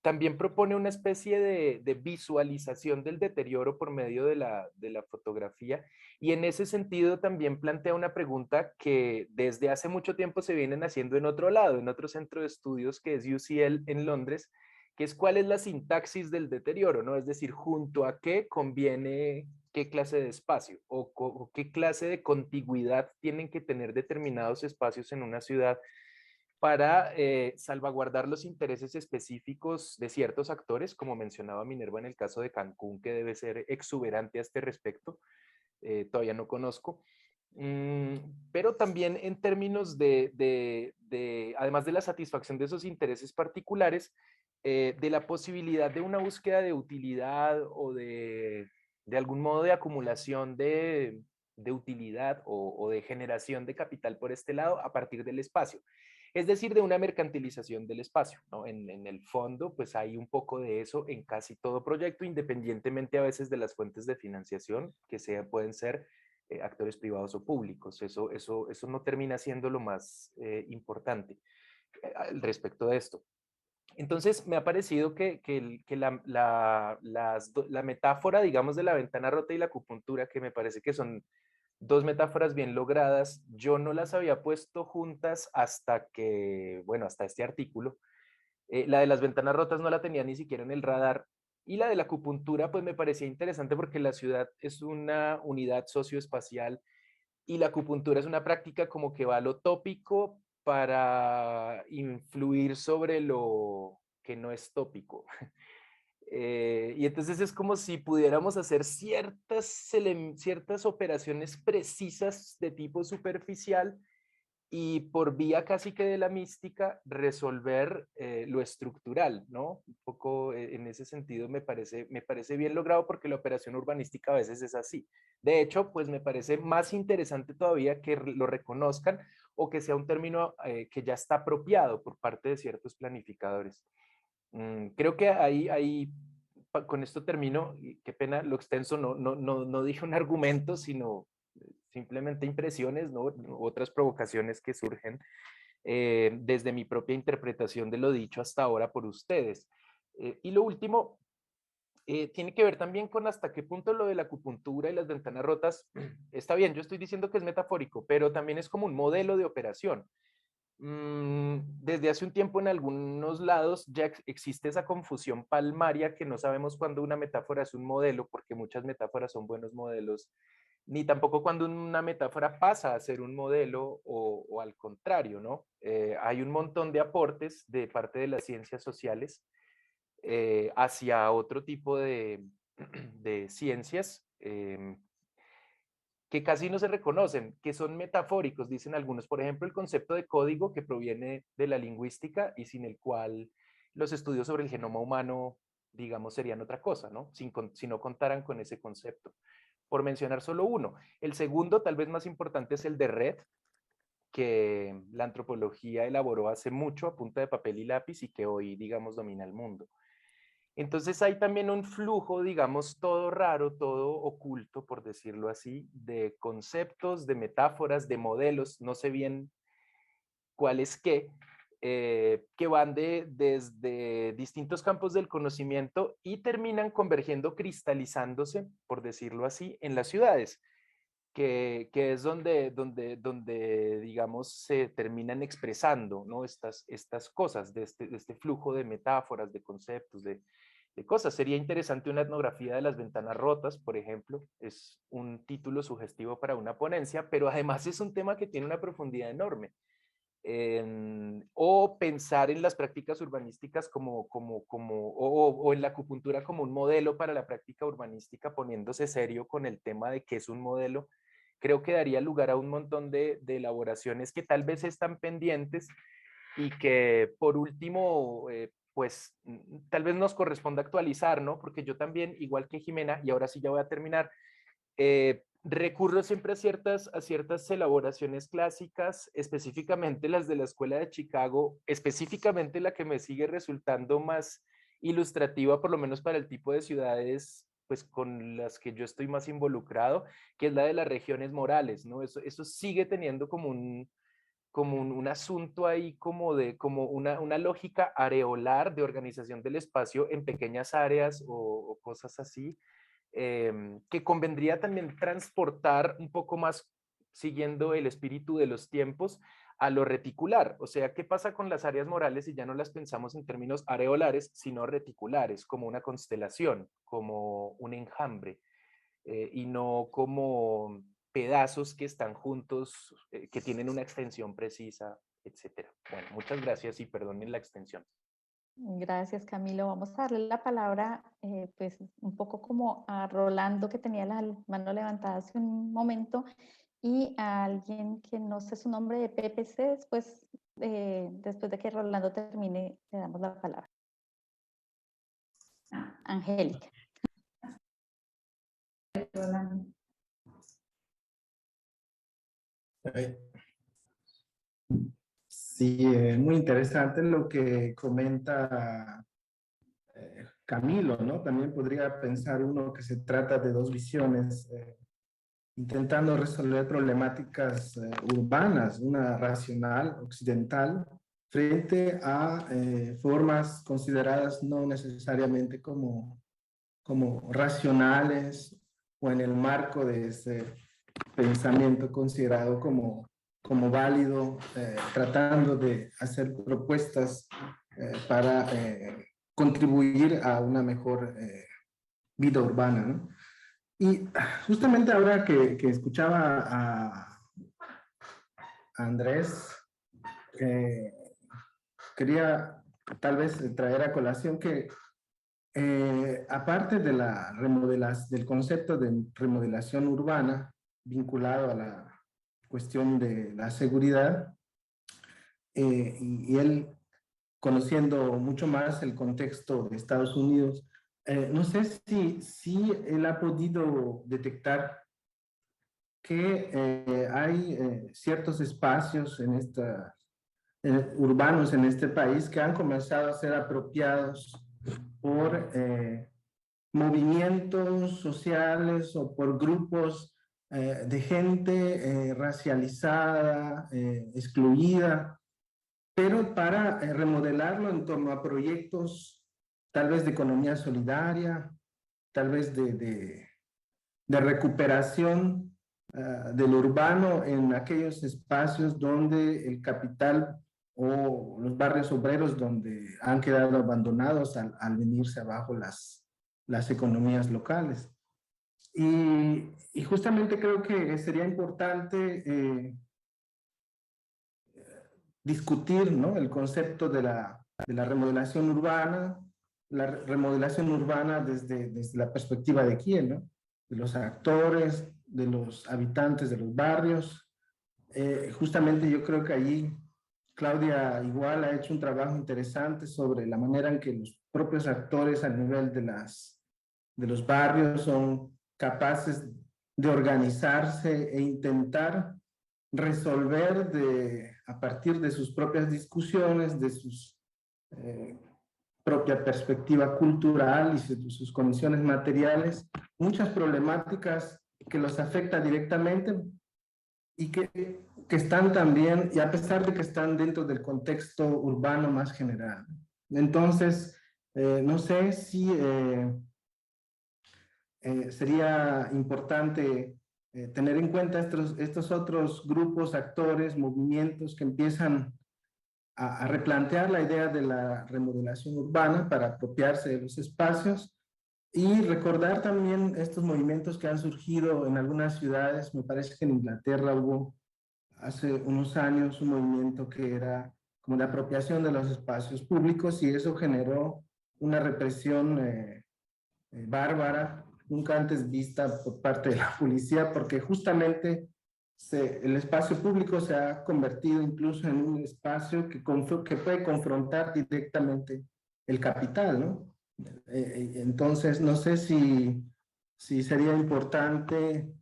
también propone una especie de visualización del deterioro por medio de la fotografía, y en ese sentido también plantea una pregunta que desde hace mucho tiempo se vienen haciendo en otro lado, en otro centro de estudios que es UCL en Londres, que es cuál es la sintaxis del deterioro, ¿no? Es decir, junto a qué conviene qué clase de espacio o qué clase de contigüidad tienen que tener determinados espacios en una ciudad para salvaguardar los intereses específicos de ciertos actores, como mencionaba Minerva en el caso de Cancún, que debe ser exuberante a este respecto. Todavía no conozco. Pero también en términos además de la satisfacción de esos intereses particulares, de la posibilidad de una búsqueda de utilidad o de algún modo de acumulación de utilidad o de generación de capital por este lado a partir del espacio. Es decir, de una mercantilización del espacio, ¿no? En el fondo, pues hay un poco de eso en casi todo proyecto, independientemente a veces de las fuentes de financiación, que pueden ser actores privados o públicos. Eso no termina siendo lo más importante al respecto de esto. Entonces, me ha parecido que la metáfora, digamos, de la ventana rota y la acupuntura, que me parece que son dos metáforas bien logradas, yo no las había puesto juntas hasta bueno, hasta este artículo. La de las ventanas rotas no la tenía ni siquiera en el radar, y la de la acupuntura pues me parecía interesante porque la ciudad es una unidad socioespacial y la acupuntura es una práctica como que va a lo tópico para influir sobre lo que no es tópico. Y entonces es como si pudiéramos hacer ciertas operaciones precisas de tipo superficial y por vía casi que de la mística resolver lo estructural, ¿no? Un poco en ese sentido me parece bien logrado, porque la operación urbanística a veces es así. De hecho, pues me parece más interesante todavía que lo reconozcan o que sea un término que ya está apropiado por parte de ciertos planificadores. Creo que con esto termino, y qué pena lo extenso, no dije un argumento, sino simplemente impresiones, ¿no? Otras provocaciones que surgen desde mi propia interpretación de lo dicho hasta ahora por ustedes. Y lo último tiene que ver también con hasta qué punto lo de la acupuntura y las ventanas rotas, está bien, yo estoy diciendo que es metafórico, pero también es como un modelo de operación. Desde hace un tiempo en algunos lados ya existe esa confusión palmaria, que no sabemos cuándo una metáfora es un modelo, porque muchas metáforas son buenos modelos, ni tampoco cuando una metáfora pasa a ser un modelo o al contrario, ¿no? Hay un montón de aportes de parte de las ciencias sociales hacia otro tipo de ciencias que casi no se reconocen, que son metafóricos, dicen algunos. Por ejemplo, el concepto de código, que proviene de la lingüística y sin el cual los estudios sobre el genoma humano, digamos, serían otra cosa, ¿no? Si no contaran con ese concepto. Por mencionar solo uno. El segundo, tal vez más importante, es el de red, que la antropología elaboró hace mucho a punta de papel y lápiz y que hoy, digamos, domina el mundo. Entonces hay también un flujo, digamos, todo raro, todo oculto, por decirlo así, de conceptos, de metáforas, de modelos, no sé bien cuál es qué, que van desde distintos campos del conocimiento y terminan convergiendo, cristalizándose, por decirlo así, en las ciudades, que es donde, digamos, se terminan expresando, ¿no? Estas cosas, de este flujo de metáforas, de conceptos, de cosas. Sería interesante una etnografía de las ventanas rotas, por ejemplo. Es un título sugestivo para una ponencia, pero además es un tema que tiene una profundidad enorme. O pensar en las prácticas urbanísticas o en la acupuntura como un modelo para la práctica urbanística, poniéndose serio con el tema de qué es un modelo, creo que daría lugar a un montón de elaboraciones que tal vez están pendientes y que por último, pues tal vez nos corresponda actualizar, ¿no? Porque yo también, igual que Jimena, y ahora sí ya voy a terminar, recurro siempre a ciertas elaboraciones clásicas, específicamente las de la Escuela de Chicago, específicamente la que me sigue resultando más ilustrativa, por lo menos para el tipo de ciudades pues con las que yo estoy más involucrado, que es la de las regiones morales, ¿no? Eso sigue teniendo como un asunto ahí, como una lógica areolar de organización del espacio en pequeñas áreas o cosas así, que convendría también transportar un poco más, siguiendo el espíritu de los tiempos, a lo reticular. O sea, ¿qué pasa con las áreas morales si ya no las pensamos en términos areolares, sino reticulares, como una constelación, como un enjambre, y no como pedazos que están juntos, que tienen una extensión precisa, etcétera? Bueno, muchas gracias y perdonen la extensión. Gracias, Camilo. Vamos a darle la palabra, pues, un poco como a Rolando, que tenía la mano levantada hace un momento, y a alguien que no sé su nombre, de PPC. Después de que Rolando termine, le damos la palabra. Angélica. Rolando. Sí, muy interesante lo que comenta Camilo, ¿no? También podría pensar uno que se trata de dos visiones, intentando resolver problemáticas urbanas, una racional, occidental, frente a formas consideradas no necesariamente como racionales o en el marco de ese pensamiento considerado como válido, tratando de hacer propuestas para contribuir a una mejor vida urbana, ¿no? Y justamente ahora que escuchaba a Andrés, quería tal vez traer a colación que aparte de del concepto de remodelación urbana vinculado a la cuestión de la seguridad, y él conociendo mucho más el contexto de Estados Unidos, no sé si él ha podido detectar que hay ciertos espacios urbanos en este país que han comenzado a ser apropiados por movimientos sociales o por grupos de gente racializada, excluida, pero para remodelarlo en torno a proyectos tal vez de economía solidaria, tal vez de recuperación del urbano en aquellos espacios donde el capital o los barrios obreros donde han quedado abandonados al venirse abajo las economías locales. Y justamente creo que sería importante discutir, ¿no?, el concepto de la remodelación urbana desde la perspectiva de quién, ¿no? De los actores, de los habitantes de los barrios. Justamente yo creo que allí Claudia igual ha hecho un trabajo interesante sobre la manera en que los propios actores a nivel de los barrios son capaces de organizarse e intentar resolver a partir de sus propias discusiones, de sus propia perspectiva cultural y de sus condiciones materiales, muchas problemáticas que los afecta directamente y que están también, y a pesar de que están dentro del contexto urbano más general. Entonces, no sé si sería importante tener en cuenta estos otros grupos, actores, movimientos que empiezan a replantear la idea de la remodelación urbana para apropiarse de los espacios y recordar también estos movimientos que han surgido en algunas ciudades. Me parece que en Inglaterra hubo hace unos años un movimiento que era como la apropiación de los espacios públicos y eso generó una represión bárbara, nunca antes vista por parte de la policía, porque justamente el espacio público se ha convertido incluso en un espacio que puede confrontar directamente el capital, ¿no? Entonces, no sé si sería importante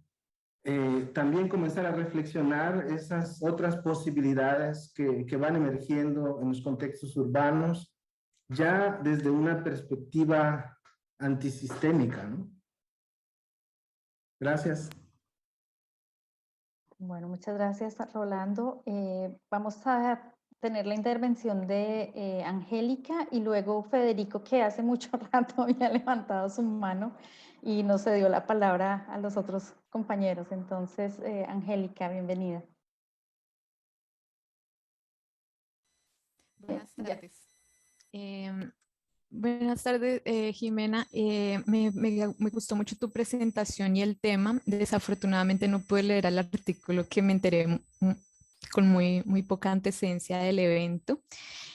también comenzar a reflexionar esas otras posibilidades que van emergiendo en los contextos urbanos, ya desde una perspectiva antisistémica, ¿no? Gracias. Bueno, muchas gracias, Rolando. Vamos a tener la intervención de Angélica y luego Federico, que hace mucho rato había levantado su mano y no se dio la palabra a los otros compañeros. Entonces, Angélica, bienvenida. Buenas tardes. Buenas tardes, Jimena. Me gustó mucho tu presentación y el tema. Desafortunadamente no pude leer el artículo que me enteré con muy poca antecedencia del evento.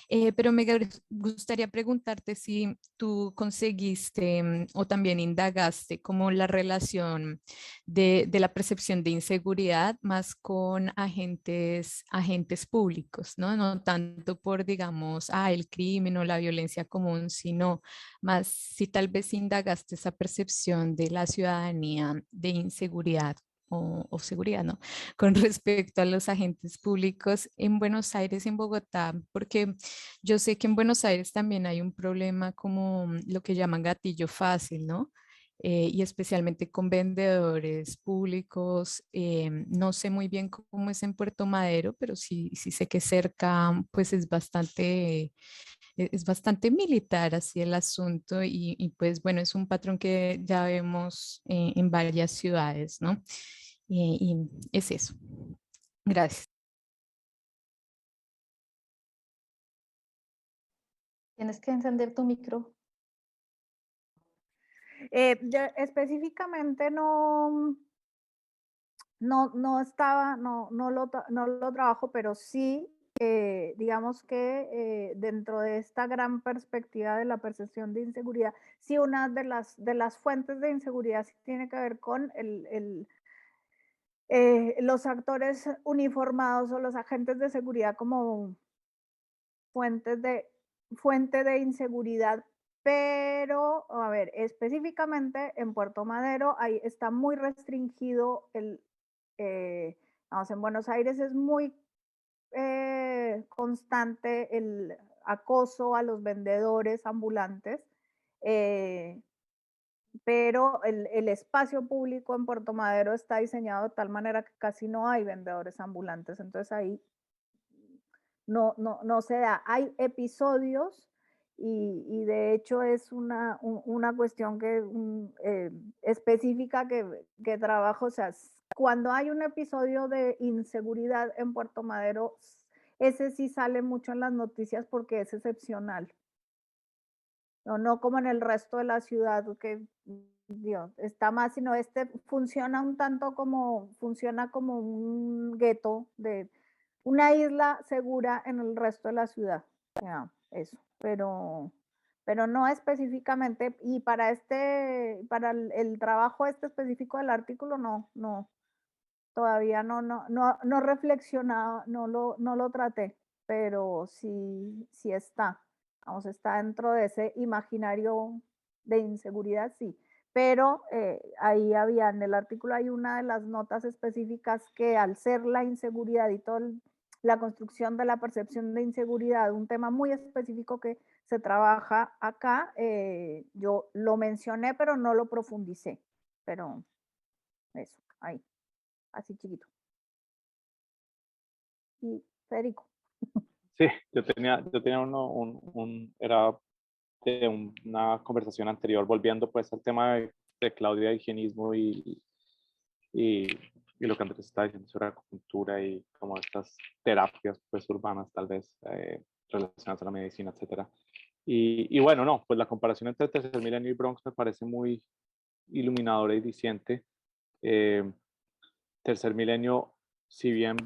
Pero me gustaría preguntarte si tú conseguiste o también indagaste como la relación de la percepción de inseguridad más con agentes públicos, ¿no? No tanto por, digamos, el crimen o la violencia común, sino más si tal vez indagaste esa percepción de la ciudadanía de inseguridad o seguridad, ¿no? Con respecto a los agentes públicos en Buenos Aires y en Bogotá, porque yo sé que en Buenos Aires también hay un problema como lo que llaman gatillo fácil, ¿no? Y especialmente con vendedores públicos. No sé muy bien cómo es en Puerto Madero, pero sí sé que cerca pues es bastante militar así el asunto y pues bueno, es un patrón que ya vemos en varias ciudades, ¿no? Y es eso. Gracias. Tienes que encender tu micro. Yo específicamente no estaba, no lo trabajo, pero sí, digamos que dentro de esta gran perspectiva de la percepción de inseguridad, sí una de las fuentes de inseguridad sí tiene que ver con los actores uniformados o los agentes de seguridad como fuente de inseguridad. Pero, a ver, específicamente en Puerto Madero ahí está muy restringido vamos, en Buenos Aires es muy constante el acoso a los vendedores ambulantes, pero el espacio público en Puerto Madero está diseñado de tal manera que casi no hay vendedores ambulantes, entonces ahí no se da. Hay episodios y de hecho es una cuestión específica que trabajo, o sea, cuando hay un episodio de inseguridad en Puerto Madero, ese sí sale mucho en las noticias porque es excepcional. No como en el resto de la ciudad, que Dios, está más, sino funciona un tanto funciona como un gueto, una isla segura en el resto de la ciudad. Ya, eso, pero no específicamente, y para el trabajo específico del artículo, no, todavía no reflexionaba, no lo traté, pero sí está, vamos, está dentro de ese imaginario de inseguridad, sí, pero ahí había, en el artículo hay una de las notas específicas que al ser la inseguridad y toda la construcción de la percepción de inseguridad, un tema muy específico que se trabaja acá, yo lo mencioné, pero no lo profundicé, pero eso, ahí, así chiquito. Y Federico. Sí, yo tenía era de una conversación anterior, volviendo pues al tema de Claudia, de higienismo y lo que Andrés está diciendo sobre acupuntura y como estas terapias pues urbanas tal vez relacionadas a la medicina, etcétera. Y bueno, no, pues la comparación entre Tercer Milenio y Bronx me parece muy iluminadora y diciente. Tercer Milenio, si bien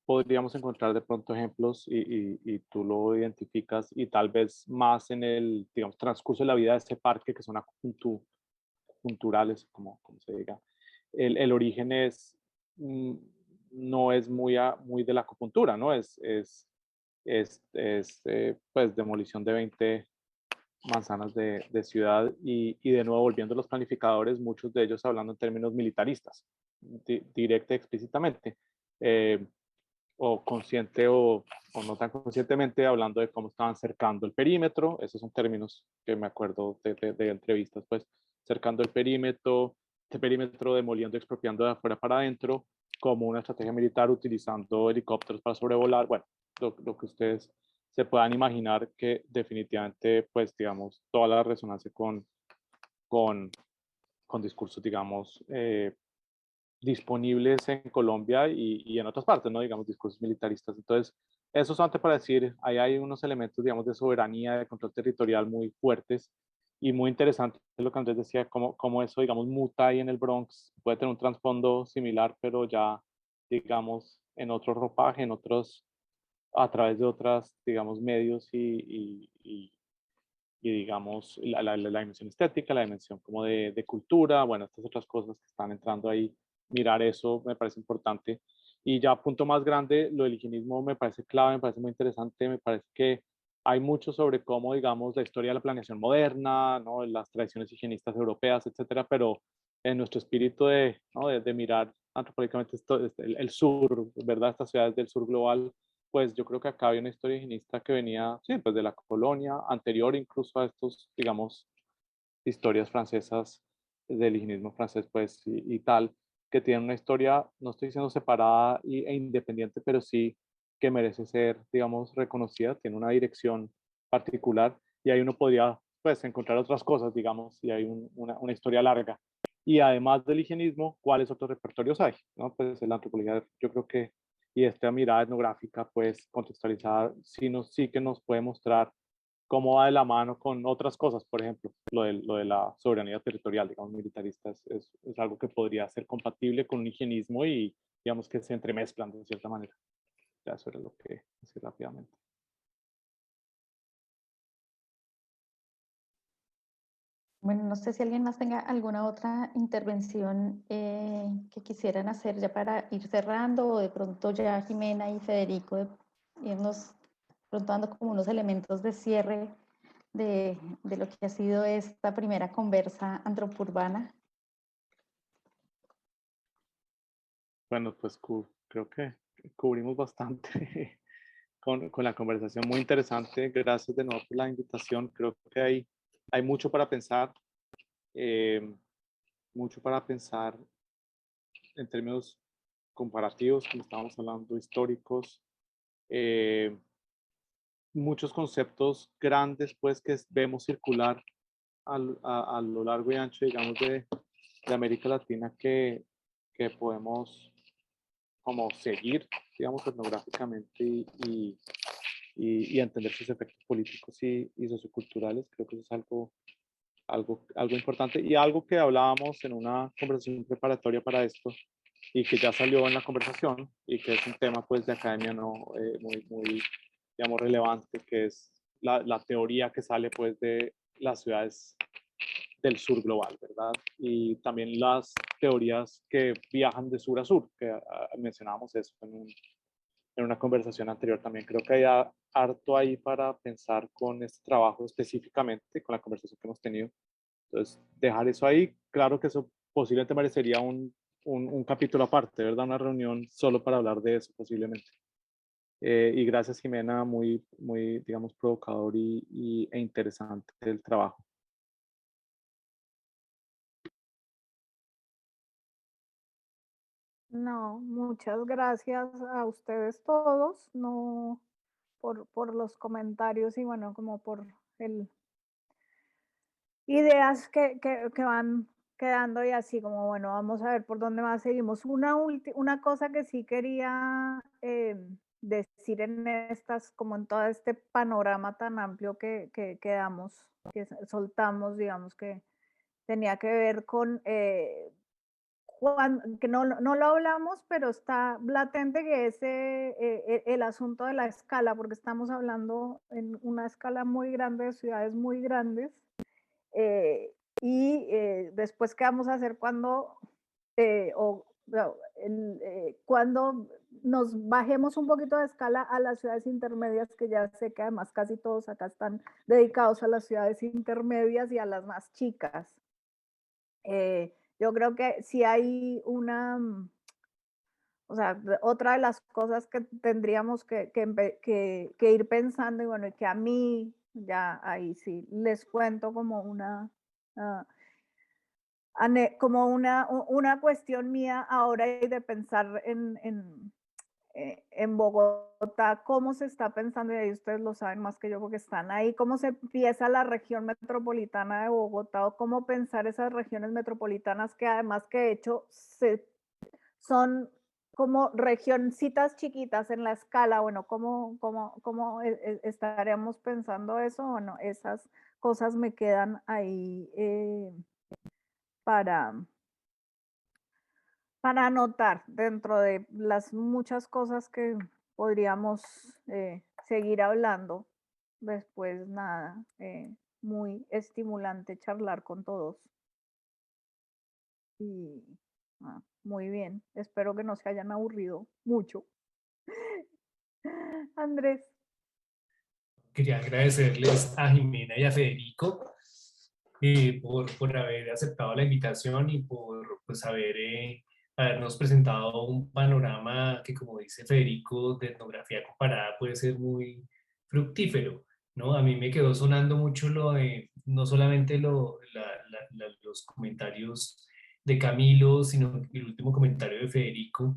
podríamos encontrar de pronto ejemplos y tú lo identificas y tal vez más en el, digamos, transcurso de la vida de ese parque que son acupunturales, como se diga. El origen es, no es muy de la acupuntura, ¿no? Pues demolición de 20 manzanas de ciudad y de nuevo volviendo a los planificadores, muchos de ellos hablando en términos militaristas, directa y explícitamente, o consciente o no tan conscientemente, hablando de cómo estaban cercando el perímetro. Esos son términos que me acuerdo de entrevistas, pues cercando el perímetro, este perímetro demoliendo, expropiando de afuera para adentro, como una estrategia militar utilizando helicópteros para sobrevolar. Bueno, lo que ustedes se puedan imaginar, que definitivamente, pues digamos, toda la resonancia con discursos, digamos, disponibles en Colombia y en otras partes, ¿no? Digamos, discursos militaristas. Entonces, eso solamente para decir, ahí hay unos elementos, digamos, de soberanía, de control territorial muy fuertes y muy interesante lo que Andrés decía, cómo eso, digamos, muta ahí en el Bronx, puede tener un trasfondo similar, pero ya, digamos, en otro ropaje, a través de otras, digamos, medios y digamos, la dimensión estética, la dimensión como de cultura, bueno, estas otras cosas que están entrando ahí, mirar eso me parece importante. Y ya punto más grande, lo del higienismo me parece clave, me parece muy interesante, me parece que hay mucho sobre cómo, digamos, la historia de la planeación moderna, ¿no? Las tradiciones higienistas europeas, etcétera, pero en nuestro espíritu ¿no? de mirar antropológicamente el sur, ¿verdad? Estas ciudades del sur global, pues yo creo que acá había una historia higienista que venía, sí, pues de la colonia, anterior incluso a estos, digamos, historias francesas del higienismo francés, pues, y tal, que tienen una historia, no estoy diciendo separada e independiente, pero sí que merece ser, digamos, reconocida, tiene una dirección particular y ahí uno podría, pues, encontrar otras cosas, digamos, y hay una historia larga. Y además del higienismo, ¿cuáles otros repertorios hay? ¿No? Pues en la antropología, yo creo que, y esta mirada etnográfica, pues, contextualizada, sí que nos puede mostrar cómo va de la mano con otras cosas, por ejemplo, lo de la soberanía territorial, digamos, militarista, es algo que podría ser compatible con un higienismo y, digamos, que se entremezclan de cierta manera. Ya eso era lo que decía rápidamente. Bueno, no sé si alguien más tenga alguna otra intervención que quisieran hacer ya para ir cerrando, o de pronto ya Jimena y Federico irnos pronto dando como unos elementos de cierre de lo que ha sido esta primera conversa antropourbana. Bueno, pues creo que cubrimos bastante con la conversación, muy interesante. Gracias de nuevo por la invitación. Creo que hay eh, mucho para pensar en términos comparativos, como estábamos hablando, históricos, muchos conceptos grandes pues que vemos circular a lo largo y ancho, digamos, de América Latina que podemos como seguir, digamos, etnográficamente y entender sus efectos políticos y socioculturales. Creo que eso es algo importante y algo que hablábamos en una conversación preparatoria para esto y que ya salió en la conversación y que es un tema pues de academia no muy digamos relevante, que es la teoría que sale pues de las ciudades del sur global, ¿verdad? Y también las teorías que viajan de sur a sur, que mencionábamos eso en una conversación anterior también. Creo que hay harto ahí para pensar con este trabajo específicamente, con la conversación que hemos tenido, Entonces, dejar eso ahí, claro que eso posiblemente merecería un capítulo aparte, ¿verdad? Una reunión solo para hablar de eso posiblemente. Y gracias, Jimena, muy, muy, digamos, provocador e interesante el trabajo. No, muchas gracias a ustedes todos, no, por los comentarios y bueno, como por el ideas que van quedando y así como, bueno, vamos a ver por dónde más seguimos. Una cosa que sí quería decir en estas, como en todo este panorama tan amplio que damos, que soltamos, digamos, que tenía que ver con, que no lo hablamos, pero está latente que es el asunto de la escala, porque estamos hablando en una escala muy grande de ciudades muy grandes. Después, ¿qué vamos a hacer cuando, cuando nos bajemos un poquito de escala a las ciudades intermedias, que ya sé que además casi todos acá están dedicados a las ciudades intermedias y a las más chicas? Yo creo que si hay una, o sea, otra de las cosas que tendríamos que ir pensando, y bueno, y que a mí, ya ahí sí, les cuento como una, como una cuestión mía ahora y de pensar en Bogotá, cómo se está pensando, y ahí ustedes lo saben más que yo porque están ahí, cómo se empieza la región metropolitana de Bogotá, o cómo pensar esas regiones metropolitanas que además que de hecho son como regioncitas chiquitas en la escala. Bueno, ¿cómo estaríamos pensando eso? Bueno, esas cosas me quedan ahí para anotar dentro de las muchas cosas que podríamos seguir hablando. Después, nada, muy estimulante charlar con todos. Y muy bien, espero que no se hayan aburrido mucho. Andrés. Quería agradecerles a Jimena y a Federico por haber aceptado la invitación y por pues, habernos presentado un panorama que, como dice Federico, de etnografía comparada puede ser muy fructífero, ¿no? A mí me quedó sonando mucho lo de, no solamente los comentarios de Camilo, sino el último comentario de Federico,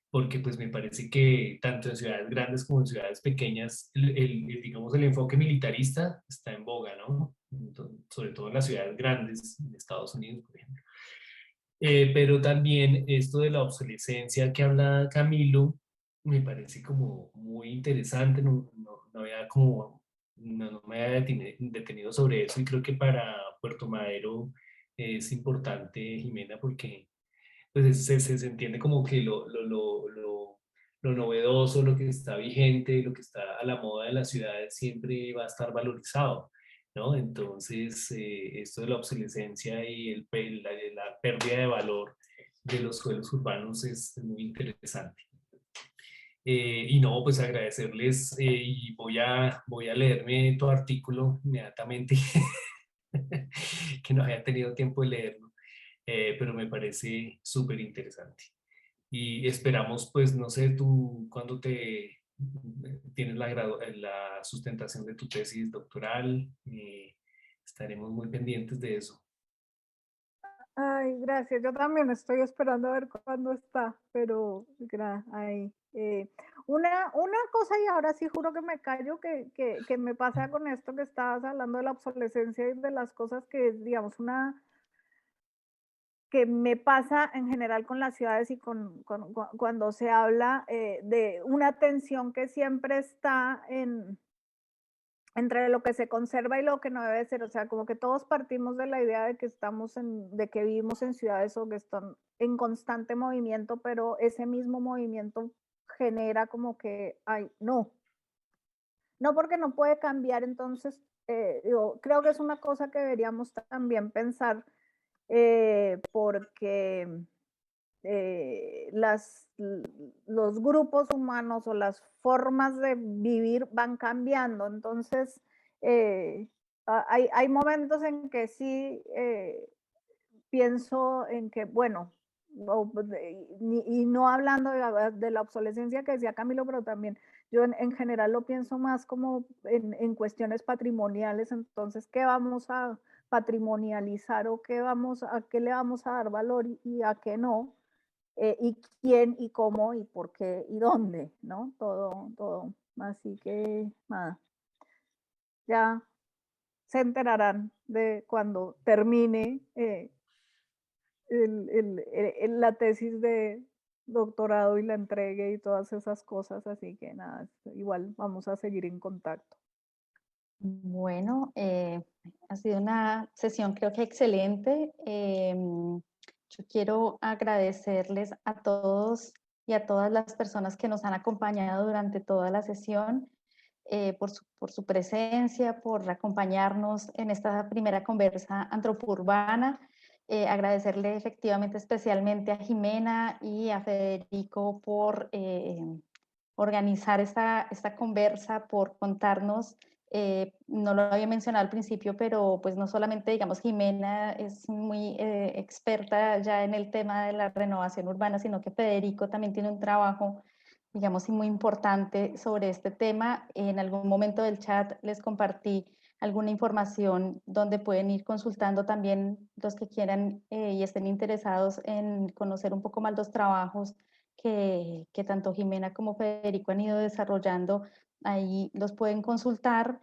porque pues me parece que tanto en ciudades grandes como en ciudades pequeñas, digamos, el enfoque militarista está en boga, ¿no? Entonces, sobre todo en las ciudades grandes, en Estados Unidos, por ejemplo. Pero también esto de la obsolescencia que habla Camilo, me parece como muy interesante, no había como, no me había detenido sobre eso, y creo que para Puerto Madero es importante, Jimena, porque pues se entiende como que lo novedoso, lo que está vigente, lo que está a la moda de las ciudades siempre va a estar valorizado, ¿no? Entonces, esto de la obsolescencia y la pérdida de valor de los suelos urbanos es muy interesante. Y no, pues agradecerles y voy a leerme tu artículo inmediatamente, que no había tenido tiempo de leerlo, pero me parece súper interesante. Y esperamos, pues, no sé, tú cuando tienes la sustentación de tu tesis doctoral, estaremos muy pendientes de eso. Ay, gracias. Yo también estoy esperando a ver cuándo está, pero ahí. Una cosa, y ahora sí juro que me callo, que me pasa con esto que estabas hablando de la obsolescencia y de las cosas que, digamos, que me pasa en general con las ciudades y cuando se habla de una tensión que siempre está entre lo que se conserva y lo que no debe ser. O sea, como que todos partimos de la idea de que de que vivimos en ciudades o que están en constante movimiento, pero ese mismo movimiento genera como que, ay, no porque no puede cambiar. Entonces, creo que es una cosa que deberíamos también pensar, porque los grupos humanos o las formas de vivir van cambiando. Entonces, hay momentos en que sí pienso en que, bueno, y no hablando de la obsolescencia que decía Camilo, pero también yo en general lo pienso más como en cuestiones patrimoniales. Entonces, ¿qué vamos a patrimonializar o a qué le vamos a dar valor y a qué no? Y quién y cómo y por qué y dónde, ¿no? Todo. Así que nada, ya se enterarán de cuando termine la tesis de doctorado y la entregue y todas esas cosas. Así que nada, igual vamos a seguir en contacto. Bueno, ha sido una sesión creo que excelente. Yo quiero agradecerles a todos y a todas las personas que nos han acompañado durante toda la sesión, por su presencia, por acompañarnos en esta primera conversa antropourbana. Agradecerle efectivamente especialmente a Jimena y a Federico por organizar esta conversa, por contarnos. No lo había mencionado al principio, pero pues no solamente, digamos, Jimena es muy experta ya en el tema de la renovación urbana, sino que Federico también tiene un trabajo, digamos, muy importante sobre este tema. En algún momento del chat les compartí alguna información donde pueden ir consultando también los que quieran y estén interesados en conocer un poco más los trabajos que tanto Jimena como Federico han ido desarrollando. Ahí los pueden consultar.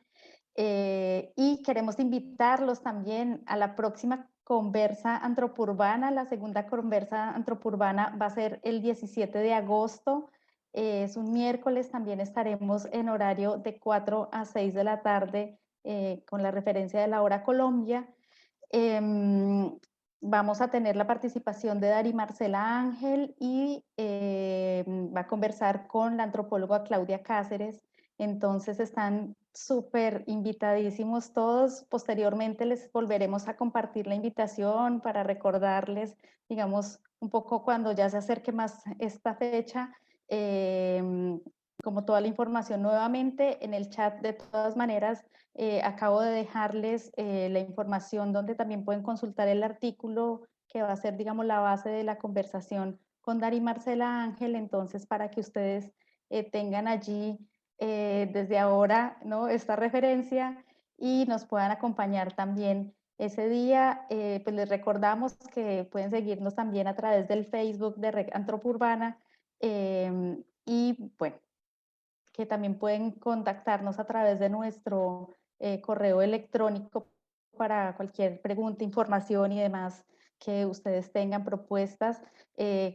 Y queremos invitarlos también a la próxima conversa antropourbana. La segunda conversa antropourbana va a ser el 17 de agosto. Es un miércoles, también estaremos en horario de 4 a 6 de la tarde con la referencia de la hora Colombia. Vamos a tener la participación de Dari Marcela Ángel y va a conversar con la antropóloga Claudia Cáceres. Entonces están súper invitadísimos todos. Posteriormente les volveremos a compartir la invitación para recordarles, digamos, un poco cuando ya se acerque más esta fecha, como toda la información nuevamente en el chat. De todas maneras, acabo de dejarles la información donde también pueden consultar el artículo que va a ser, digamos, la base de la conversación con Dari Marcela Ángel. Entonces, para que ustedes tengan allí desde ahora, ¿no?, esta referencia y nos puedan acompañar también ese día. Pues les recordamos que pueden seguirnos también a través del Facebook de Red Antropourbana y bueno, que también pueden contactarnos a través de nuestro correo electrónico para cualquier pregunta, información y demás que ustedes tengan, propuestas.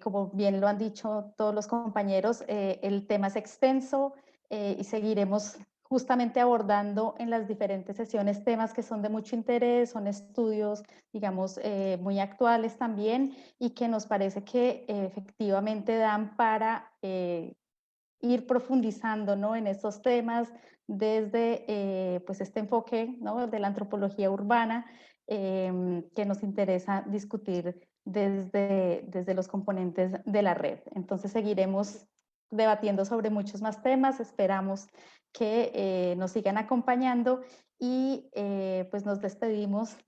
Como bien lo han dicho todos los compañeros, el tema es extenso y seguiremos justamente abordando en las diferentes sesiones temas que son de mucho interés, son estudios, digamos, muy actuales también y que nos parece que efectivamente dan para ir profundizando, ¿no?, en estos temas desde pues este enfoque, ¿no?, de la antropología urbana que nos interesa discutir desde los componentes de la red. Entonces seguiremos debatiendo sobre muchos más temas. Esperamos que nos sigan acompañando y pues nos despedimos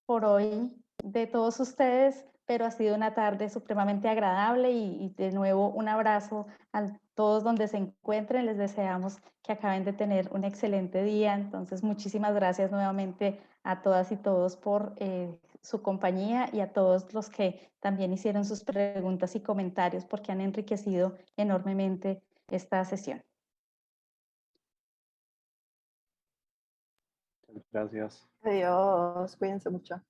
por hoy de todos ustedes, pero ha sido una tarde supremamente agradable y de nuevo un abrazo a todos donde se encuentren. Les deseamos que acaben de tener un excelente día. Entonces, muchísimas gracias nuevamente a todas y todos por su compañía y a todos los que también hicieron sus preguntas y comentarios porque han enriquecido enormemente esta sesión. Gracias. Adiós, cuídense mucho.